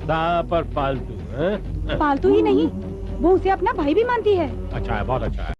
सांप और पालतू हैं? पालतू ही नहीं, वो उसे अपना भाई भी मानती है। अच्छा है, बहुत अच्छा है।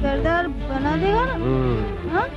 सरदार बना देगा ना? हाँ?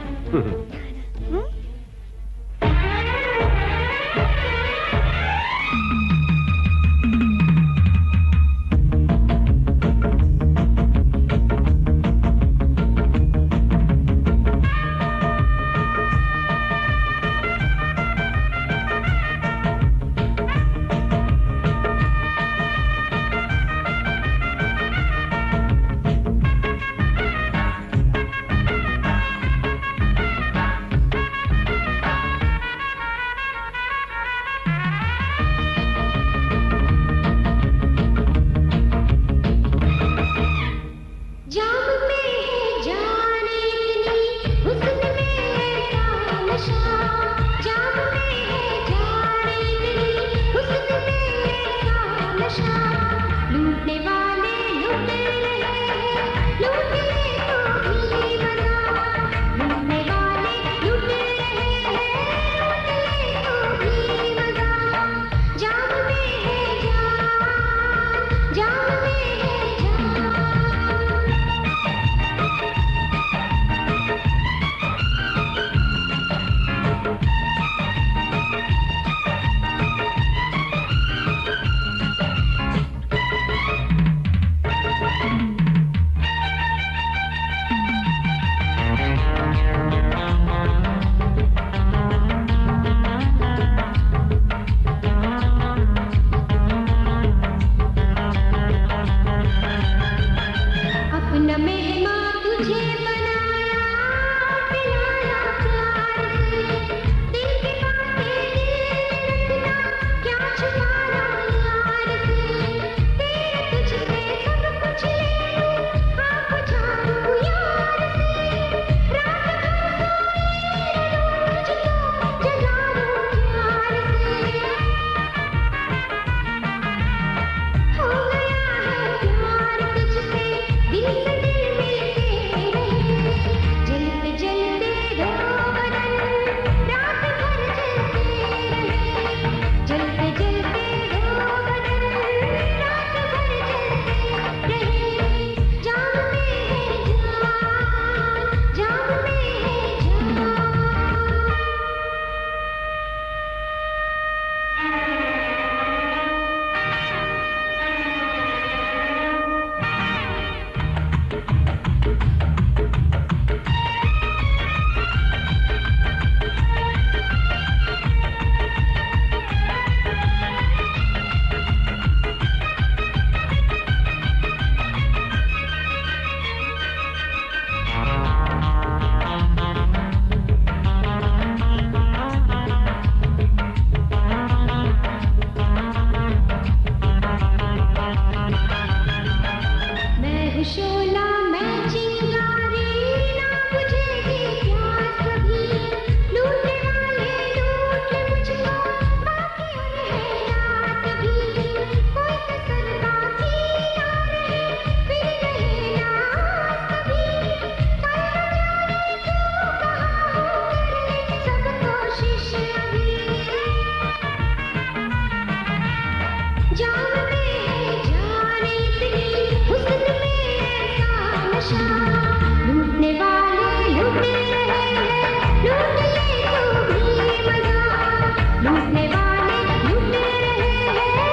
लूटने वाले लूटते रहे हैं,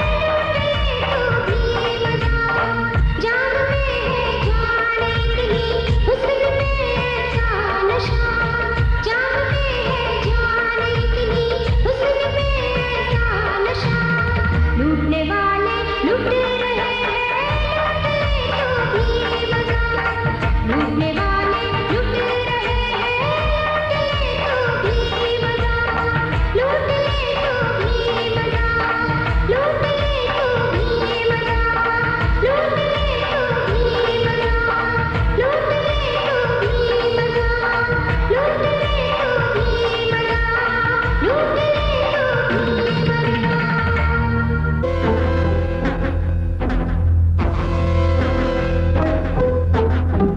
तो भी मजा। जान में है जान इतनी, हुस्न में ऐसा नशा। जान में है जान इतनी, हुस्न में ऐसा नशा। लूटने वाले लूटते रहे हैं, तो भी मजा। लूटने वाले लूटते रहे हैं, तो भी मजा। लूट ले तो भी मजा, लूट ले तो भी मजा, लूट ले तो भी मजा, लूट ले तो भी मजा, लूट ले तो भी मजा, लूट ले तो भी मजा।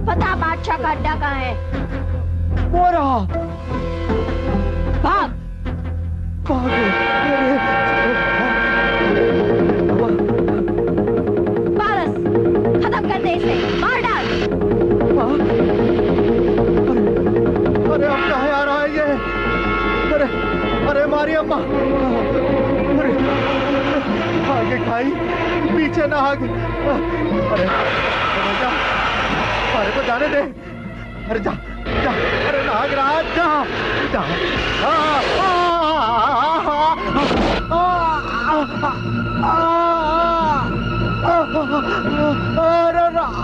पता बादशाह का अड्डा कहाँ है? वो रहा, भाग। पारस, खत्म कर दे इसे, मार डाल। अरे अब कहाँ आ रहा है ये? अरे अरे मारी अम्मा, अरे आगे खाई पीछे ना आगे। अरे जा, अरे को जाने दे। अरे जा जा, अरे नागराज जा जा। अरे राम,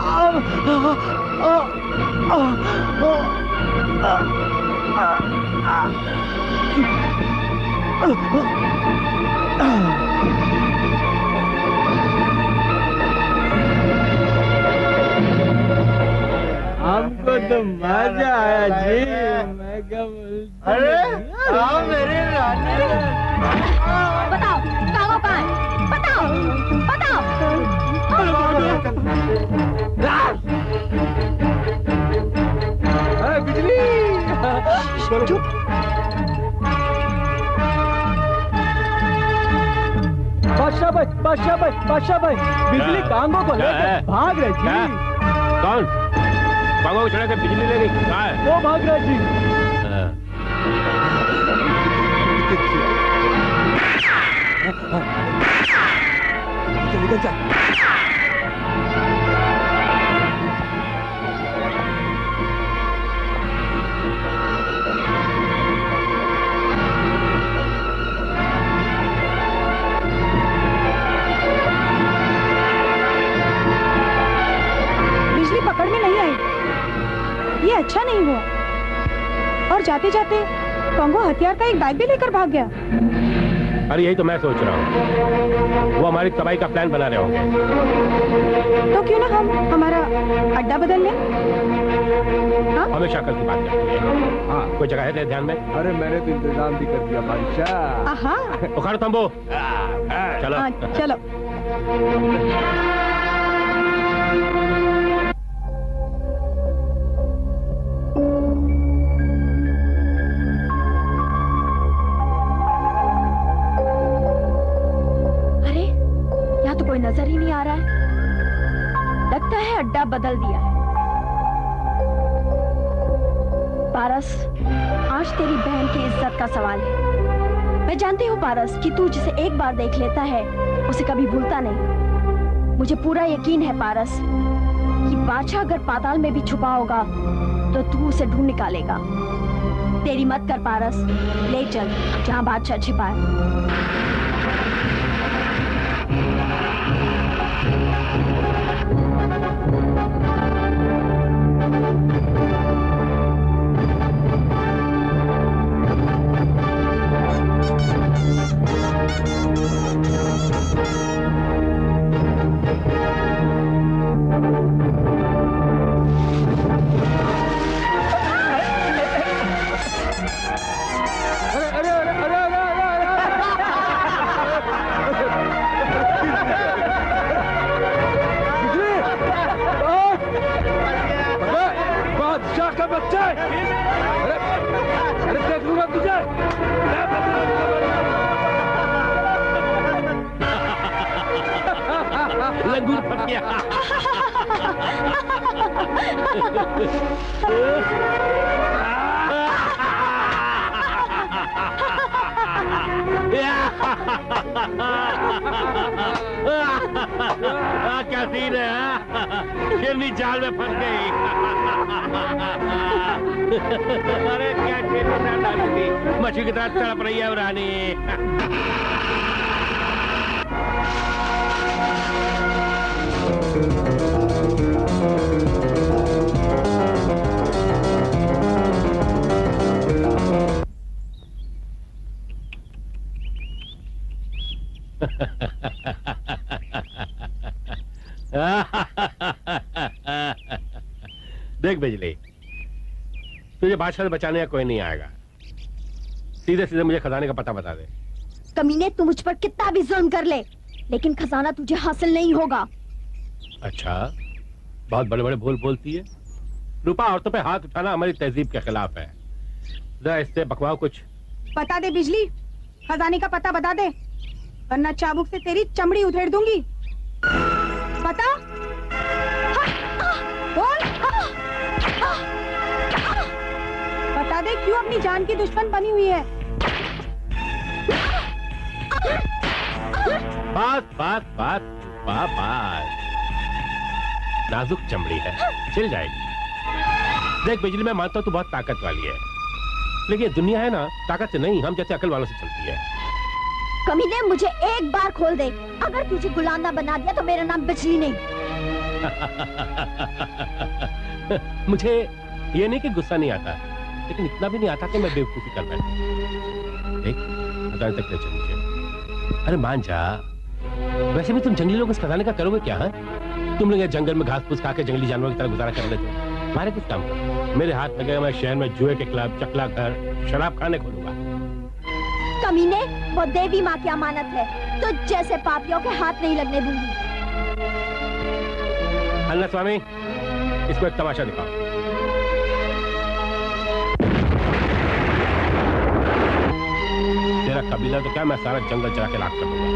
हमको तो मजा आया जी। मैं क्या अरे हाँ मेरी रानी। बताओ कागो कहाँ है? बताओ बताओ। बिजली चुप। बादशाह भाई, बादशाह भाई, बादशाह भाई, बिजली कांगो को लेकर भाग रही थी। कौन? कांगो को छोड़ के बिजली ले गई? कहाँ है? वो भाग रही थी। चल चल। बिजली पकड़ में नहीं आई, ये अच्छा नहीं हुआ। और जाते जाते कांगो हथियार का एक बैग भी लेकर भाग गया। अरे यही तो मैं सोच रहा हूँ, वो हमारी तबाही का प्लान बना रहे होंगे। तो क्यों ना हम हमारा अड्डा बदल लें? हाँ? हमेशा कल की बात करते हैं। हाँ, कोई जगह है तेरे ध्यान में? अरे मैंने तो इंतजाम भी कर दिया बादशाह। हाँ उखाड़ो तंबू, चलो। हाँ, चलो। कोई नजर ही नहीं आ रहा है। लगता है अड्डा बदल दिया है। पारस, आज तेरी बहन की इज्जत का सवाल है। मैं जानती हूँ पारस कि तू जिसे एक बार देख लेता है उसे कभी भूलता नहीं। मुझे पूरा यकीन है पारस कि बादशाह अगर पाताल में भी छुपा होगा तो तू उसे ढूंढ निकालेगा। तेरी मत कर पारस, ले चल जहाँ बादशाह छिपा है। लंगूर फट गया। क्या सीन है? शेरनी जाल में फंस गई। अरे क्या शेरनी डाली थी, मछली की तरह तड़प रही है रानी। देख बिजली, तुझे बादशाह से बचाने का कोई नहीं आएगा। सीधे सीधे मुझे खजाने का पता बता दे। कमीने, तू मुझ पर कितना भी जुल्म कर ले, लेकिन खजाना तुझे हासिल नहीं होगा। अच्छा, बहुत बड़े बड़े बोल बोलती है। रूपा, औरतों पे हाथ उठाना हमारी तहजीब के खिलाफ है। जरा इससे बकवाओ कुछ। बता दे बिजली, खजाने का पता बता दे, वरना चाबुक से तेरी चमड़ी उधेड़ दूंगी। बता। बोल। बता दे क्यों अपनी जान की दुश्मन बनी हुई है। बात बात बात बात बात नाजुक चमड़ी है, चल जाएगी। देख बिजली, मैं मानता हूँ तू बहुत ताकत वाली है, लेकिन ये दुनिया है ना, ताकत से नहीं, हम जैसे अकल वालों से चलती है। कमीने, मुझे एक बार खोल दे, अगर तुझे गुलाम ना बना दिया तो मेरा नाम बिजली नहीं। मुझे ये नहीं कि गुस्सा नहीं आता, लेकिन इतना भी नहीं आता कि मैं बेवकूफी कर बैठूं। देख, खजाने तक ले चल मुझे। अरे मान जा। वैसे भी तुम जंगली लोग इस खजाने का करोगे क्या? है तुम लोग जंगल में घास फूस खा के जंगली जानवरों की तरह गुजारा कर लेते हो। हमारे किस काम का? मेरे हाथ लगेगा, मैं शहर में जुए के क्लब, चकला घर, शराब खाने खोलूंगा। कमीने, वो देवी माँ की अमानत है, तो जैसे पापियों के हाथ नहीं लगने दूंगी। अन्ना स्वामी, इसको एक तमाशा दिखाओ। तेरा कबीला तो क्या, मैं सारा जंगल चला के लाख कर दूंगा।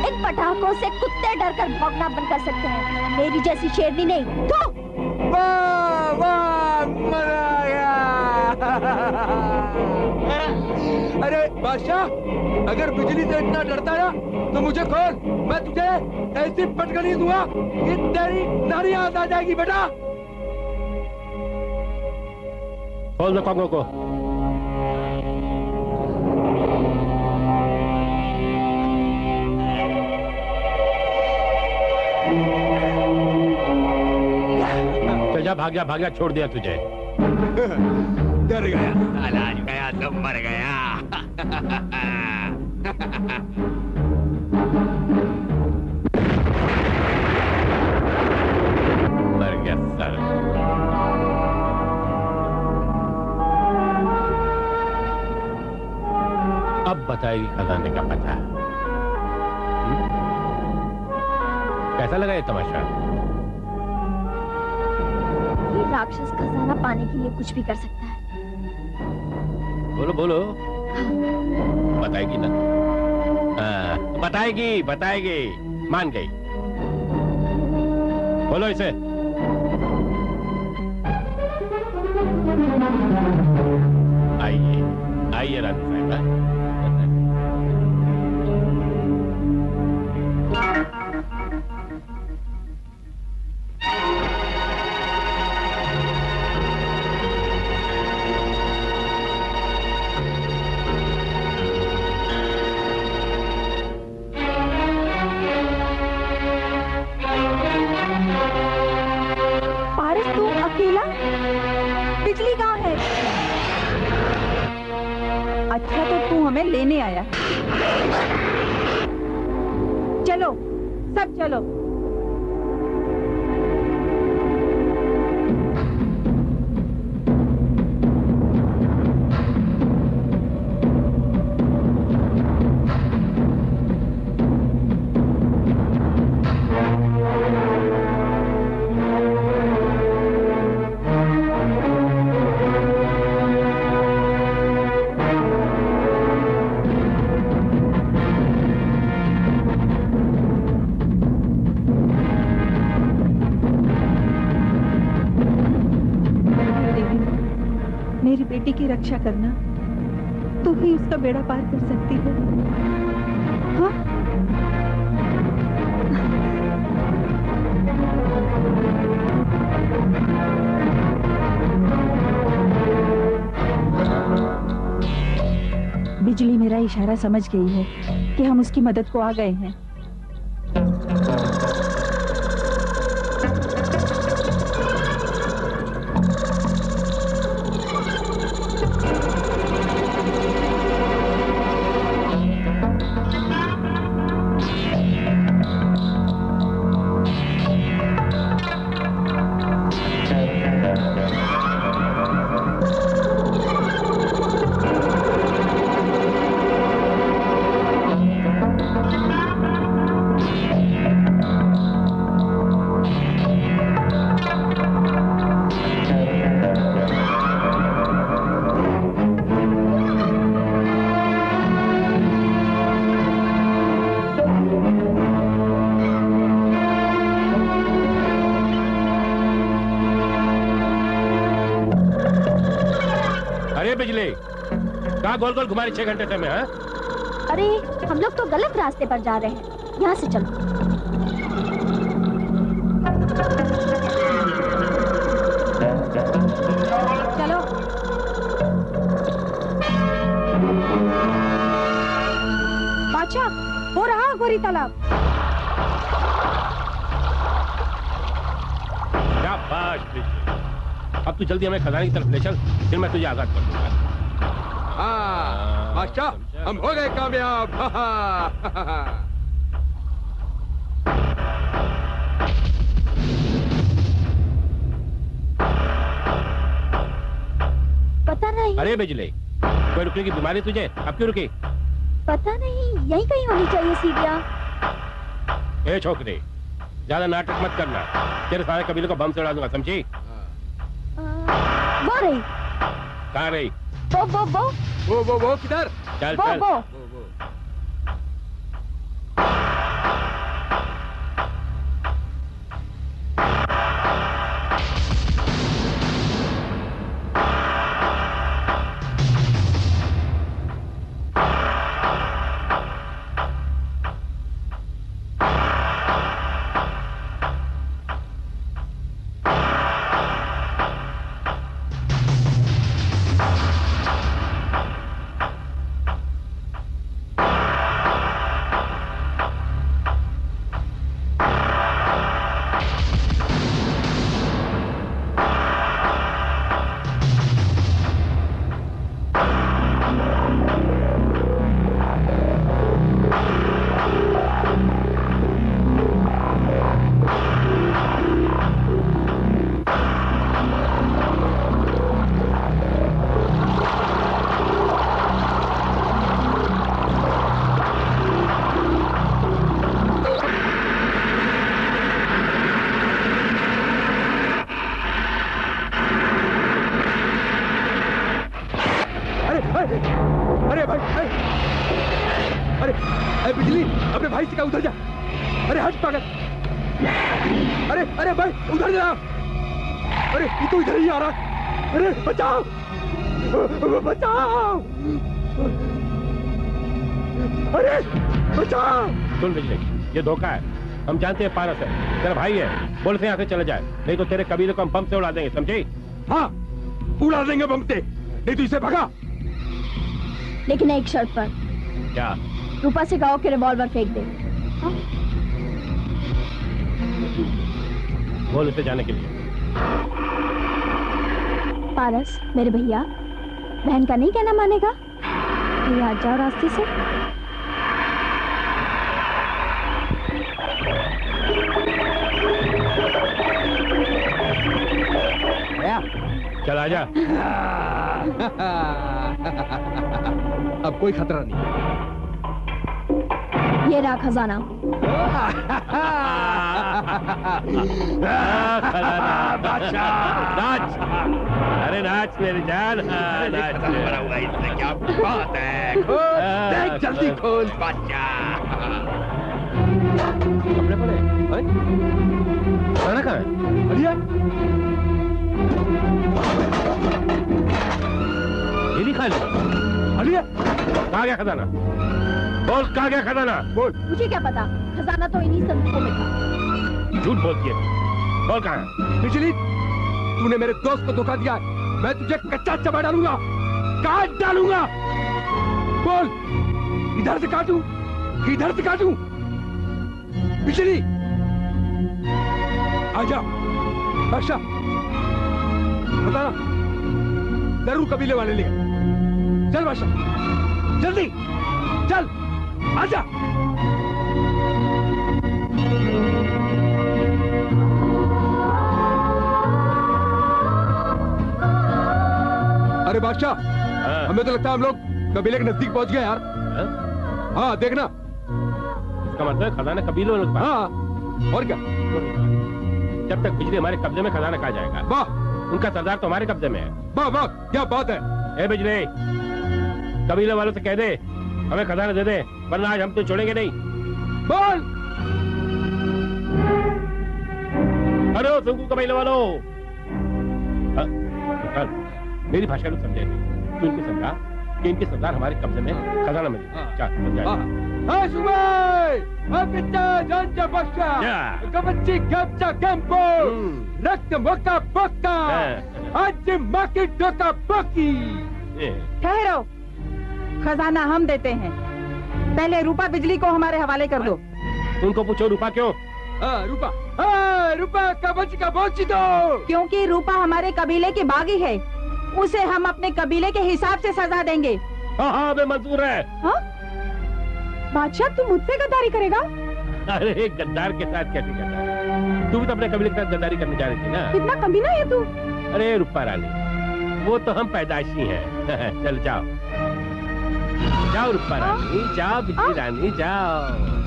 इन पटाखों से कुत्ते डरकर भौंकना बंद कर सकते हैं, मेरी जैसी शेरनी नहीं। तो वाह वाह, मजा आया। अरे बादशाह, अगर बिजली से इतना डरता है तो मुझे खोल, मैं तुझे ऐसी पटकनी दूंगा कि तेरी नारी याद आ जाएगी। बेटा खोल दो कॉन्गो को। भाग जा, छोड़ दिया तुझे। डर गया, आज गया तो मर गया। मर गया सर। अब बताएगी खजाने का पता। कैसा लगा ये तमाशा? राक्षस खजाना पाने के लिए कुछ भी कर सकता है। बोलो बोलो। बताएगी ना? बताएगी, मान गई। बोलो इसे। आइए रानी साहिबा। बिजली कहाँ है? अच्छा, तो तू हमें लेने आया। चलो, सब चलो। मेरी बेटी की रक्षा करना, तू ही उसका बेड़ा पार कर सकती है। बिजली मेरा इशारा समझ गई है कि हम उसकी मदद को आ गए हैं। बिजली कहाँ गोल गोल घुमा रही 6 घंटे से मैं? हाँ? अरे हम लोग तो गलत रास्ते पर जा रहे हैं, यहाँ से चलो। चलो। बादशाह, हो रहा गोरी तालाब। क्या बात बिजली, अब तू जल्दी हमें खजाने की तरफ ले चल, फिर मैं तुझे आजाद कर दूंगा। हाँ बादशाह, हम हो गए कामयाब। पता नहीं। अरे बिजली, कोई रुकने की बीमारी तुझे? अब क्यों रुकी? पता नहीं, यहीं कहीं होनी चाहिए सीढ़ियाँ। ए छोकरी, ज्यादा नाटक मत करना, तेरे सारे कबीले को बम से उड़ा दूंगा, समझी? वो रही। कहाँ रही? वो किधर? चल चल। वो। अरे भाई, अरे बिजली, अपने भाई से क्या उधर जा। अरे हट पागल। अरे भाई उधर जा। अरे ये तो इधर ही आ रहा। अरे बचाओ, बचाओ, अरे बचाओ। सुन बिजली, ये धोखा है, हम जानते हैं पारस है, तेरा भाई है, बोल से यहाँ से चले जाए, नहीं तो तेरे कबीले को हम बम से उड़ा देंगे, समझे? हाँ, उड़ा देंगे बम से, नहीं तो इसे भगा। लेकिन एक शर्त पर। क्या? रूपा से कहो कि रिवॉल्वर फेंक दे। हाँ? बोल उसे जाने के लिए। पारस, मेरे भैया, बहन का नहीं कहना मानेगा? भैया हट जाओ रास्ते से। चल आजा। अब कोई खतरा नहीं। ये रहा खजाना। नाच, अरे नाच मेरी जान, नाच। इससे क्या बात है? देख जल्दी खोल बादशाह। कपड़े पड़े? खाना कहाँ है? अलिया, ये भी खा लो। अलिया, कहाँ गया खजाना? बोल कहाँ गया खजाना? बोल। मुझे क्या पता, खजाना तो इन्हीं संदूकों में था। झूठ बोलती है, बोल कहाँ है? बिजली, तूने मेरे दोस्त को धोखा दिया है। मैं तुझे कच्चा चबा डालूंगा, काट डालूंगा। बोल, इधर से काटूं, इधर से काटूं? बिजली, आजा। बादशाह, बताना, जरूर कबीले वाले ले। चल बादशाह, जल्दी चल, आजा। अरे बादशाह, हमें तो लगता है हम लोग कबीले के नजदीक पहुंच गए यार। हाँ देखना। इसका मतलब है खजाना कबीलों में। हाँ, और क्या? जब तक बिजली हमारे कब्जे में, खजाना कहाँ जाएगा? वाह, उनका सरदार तो हमारे कब्जे में है। वाह वाह, क्या बात है। ए बिजली, कबीले वालों से कह दे हमें खजाना दे दे, वरना आज हम तो छोड़ेंगे नहीं। बोल। अरे सुंगू कबीले वालों, मेरी भाषा को समझे नहीं। तू इनको समझा कि इनके सरदार हमारे कब्जे में खजाना मिले। ठहरो, खजाना हम देते हैं, पहले रूपा बिजली को हमारे हवाले कर दो। उनको पूछो रूपा क्यों? रूपा, रूपा का बोची दो। क्योंकि रूपा हमारे कबीले की बागी है, उसे हम अपने कबीले के हिसाब से सजा देंगे। हाँ हाँ, मैं मंजूर है। हाँ? बादशाह, तू मुझसे गद्दारी करेगा? अरे गद्दार के साथ कैसे गद्दारी? तू भी तो अपने कबीले के साथ गद्दारी करने जा रही थी ना? कितना कमीना है तू। अरे रूपा रानी, वो तो हम पैदाइशी हैं। चल जाओ जाओ रूपा रानी, जाओ बिजली रानी, जाओ।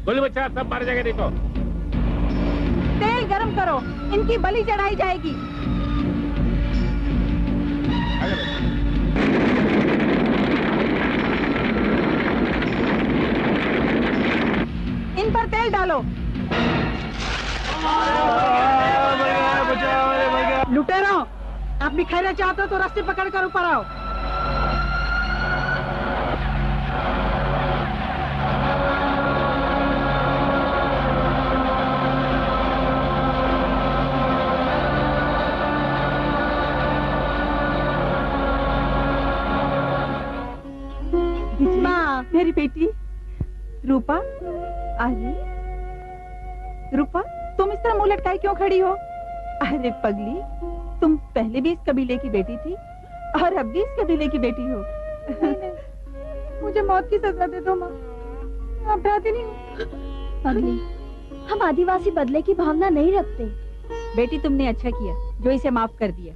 गोली बच्चा सब मारे जाएंगे, देखो। तेल गरम करो, इनकी बलि चढ़ाई जाएगी। इन पर तेल डालो। लुटेरो, आप भी खैर चाहते हो तो रास्ते पकड़कर ऊपर आओ। मेरी बेटी रूपा, अरे रूपा, तुम इस तरह मुंह लटकाए क्यों खड़ी हो? अरे पगली, तुम पहले भी इस कबीले की बेटी थी और अब भी इस कबीले की बेटी हो। मुझे मौत की सजा दे दो माँ, मैं अपराधी नहीं हूँ। पगली, हम आदिवासी बदले की भावना नहीं रखते। बेटी, तुमने अच्छा किया जो इसे माफ कर दिया।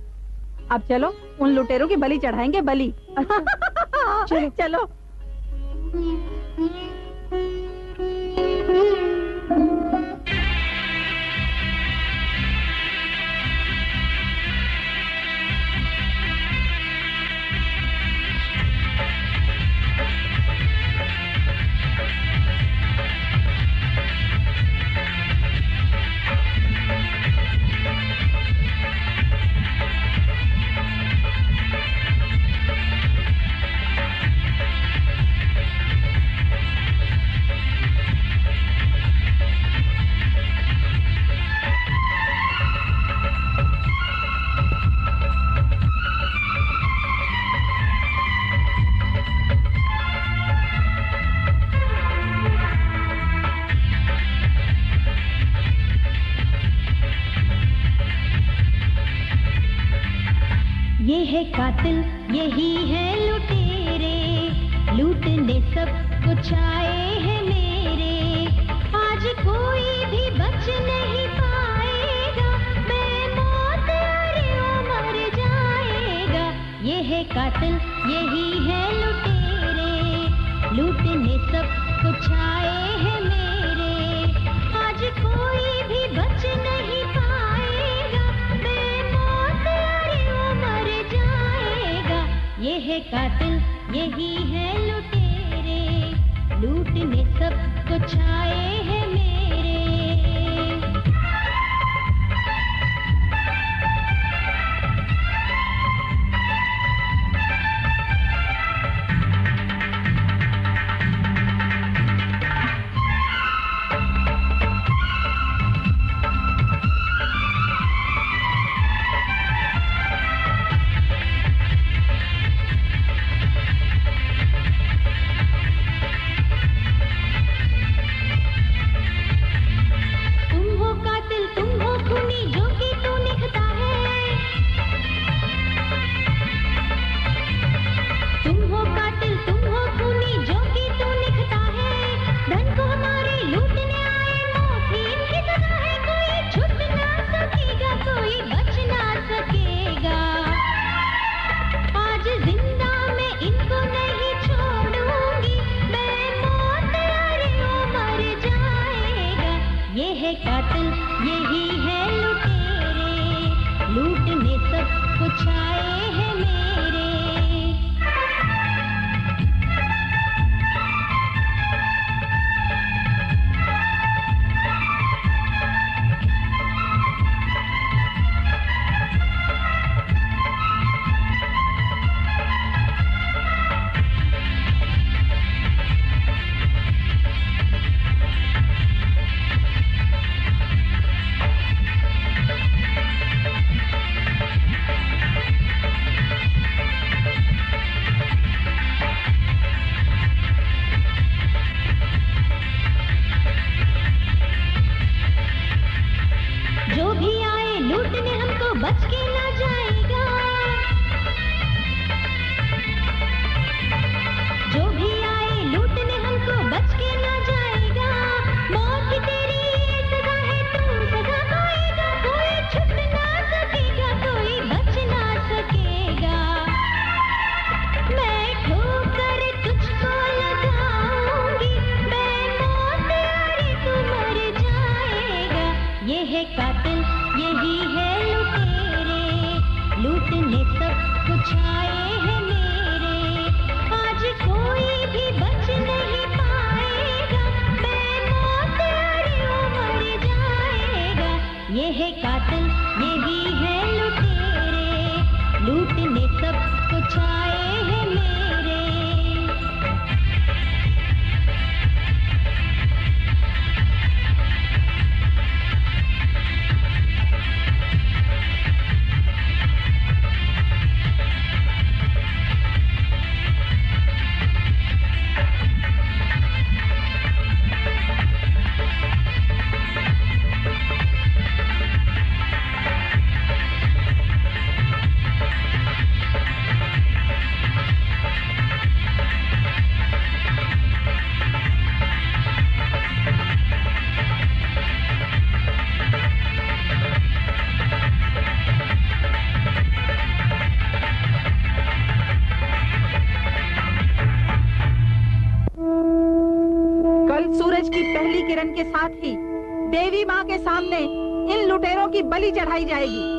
अब चलो, उन लुटेरों की बलि चढ़ाएंगे, बलि। अच्छा। चलो। ये है कातिल, यही है लुटेरे, लूटने सब कुछ आए हैं मेरे। आज कोई भी बच नहीं पाएगा, मैं मौत अरे मर जाएगा। ये है कातिल, यही है लुटेरे, लूटने सब कुछ आए हैं मेरे। आज कोई भी बच कातिल यही है लुटेरे, लूटने सब कुछ आए हैं मेरे। कातिल यही है लुटेरे, लूटने सब कुछ आए हैं मेरे। जो भी आए लूटने हमको बच के ना जाएगा, जो भी आए लूटने हमको बच के ना जाएगा। मौत की तेरी ये सजा है, तू सजा पाएगा। कोई छुप ना सकेगा, कोई बच ना सकेगा। मैं ठोकर तुझको लगाऊंगी, मैं मौत यारी तू मर जाएगा। ये है कातिल यही है लुटेरे, लूटने सब कुछ आए हैं मेरे। आज कोई भी बच नहीं पाएगा, मैं मौत यारी मर जाएगा। ये है कातिल यही है लुटेरे, लूटने सब कुछ आए हैं मेरे। कल सूरज की पहली किरण के साथ ही देवी माँ के सामने इन लुटेरों की बलि चढ़ाई जाएगी।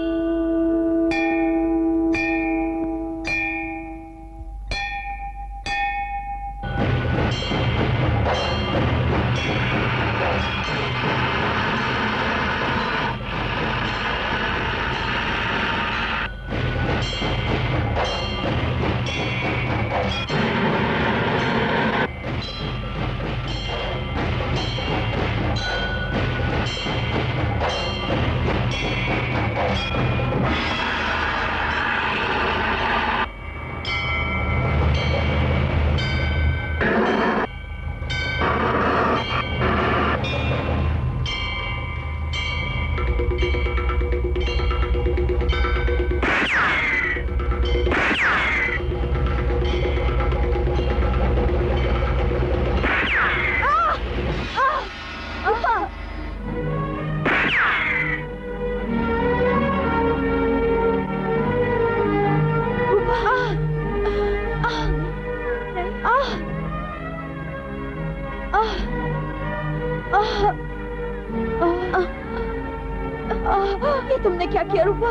ये तुमने क्या किया रूपा?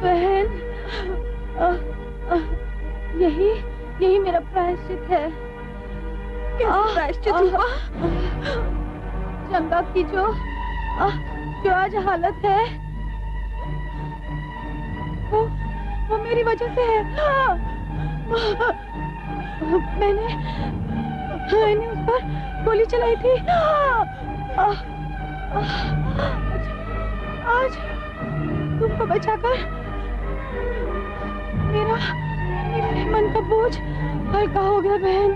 बहन, यही मेरा प्रायश्चित है। कैसा प्रायश्चित हुआ? जंगा की जो आज हालत है वो मेरी वजह से है। मैंने उस पर गोली चलाई थी। आज तुमको बचाकर मेरा मन का बोझ हल्का हो गया बहन।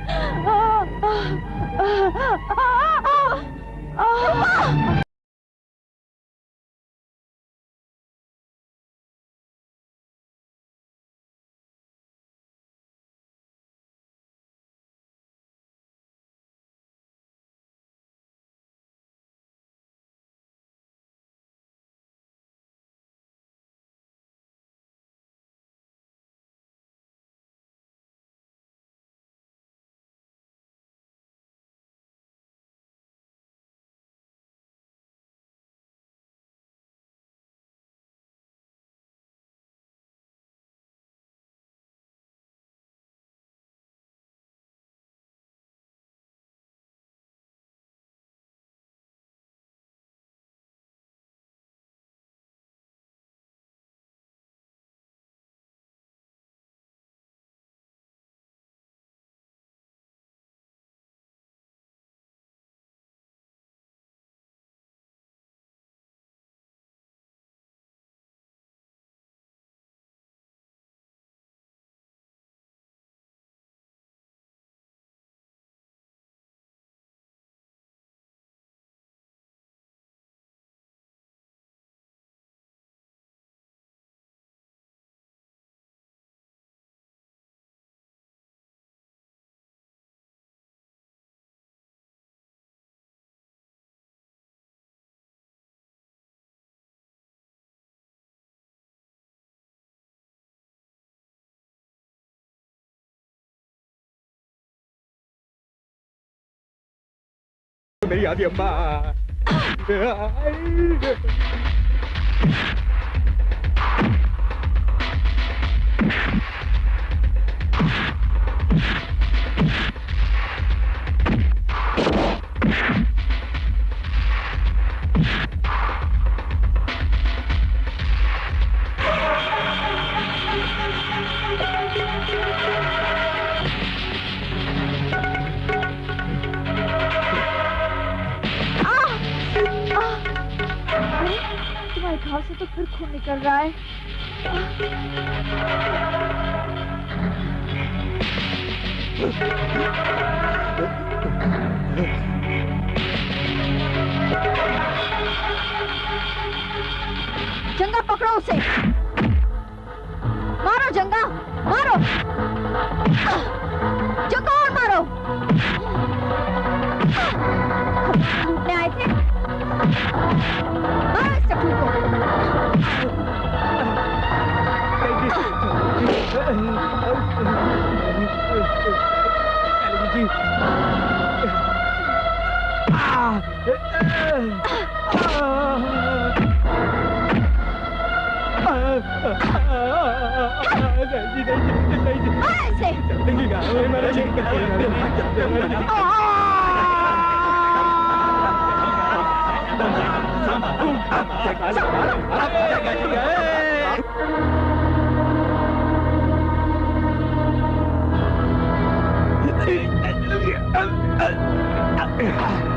मेरी आदि अम्मा। घाव से तो फिर खून निकल रहा है। जंगा पकड़ो उसे, मारो जंगा, मारो जंगा और मारो। लूटने आए थे, मारो इस टकलू को। ऐसे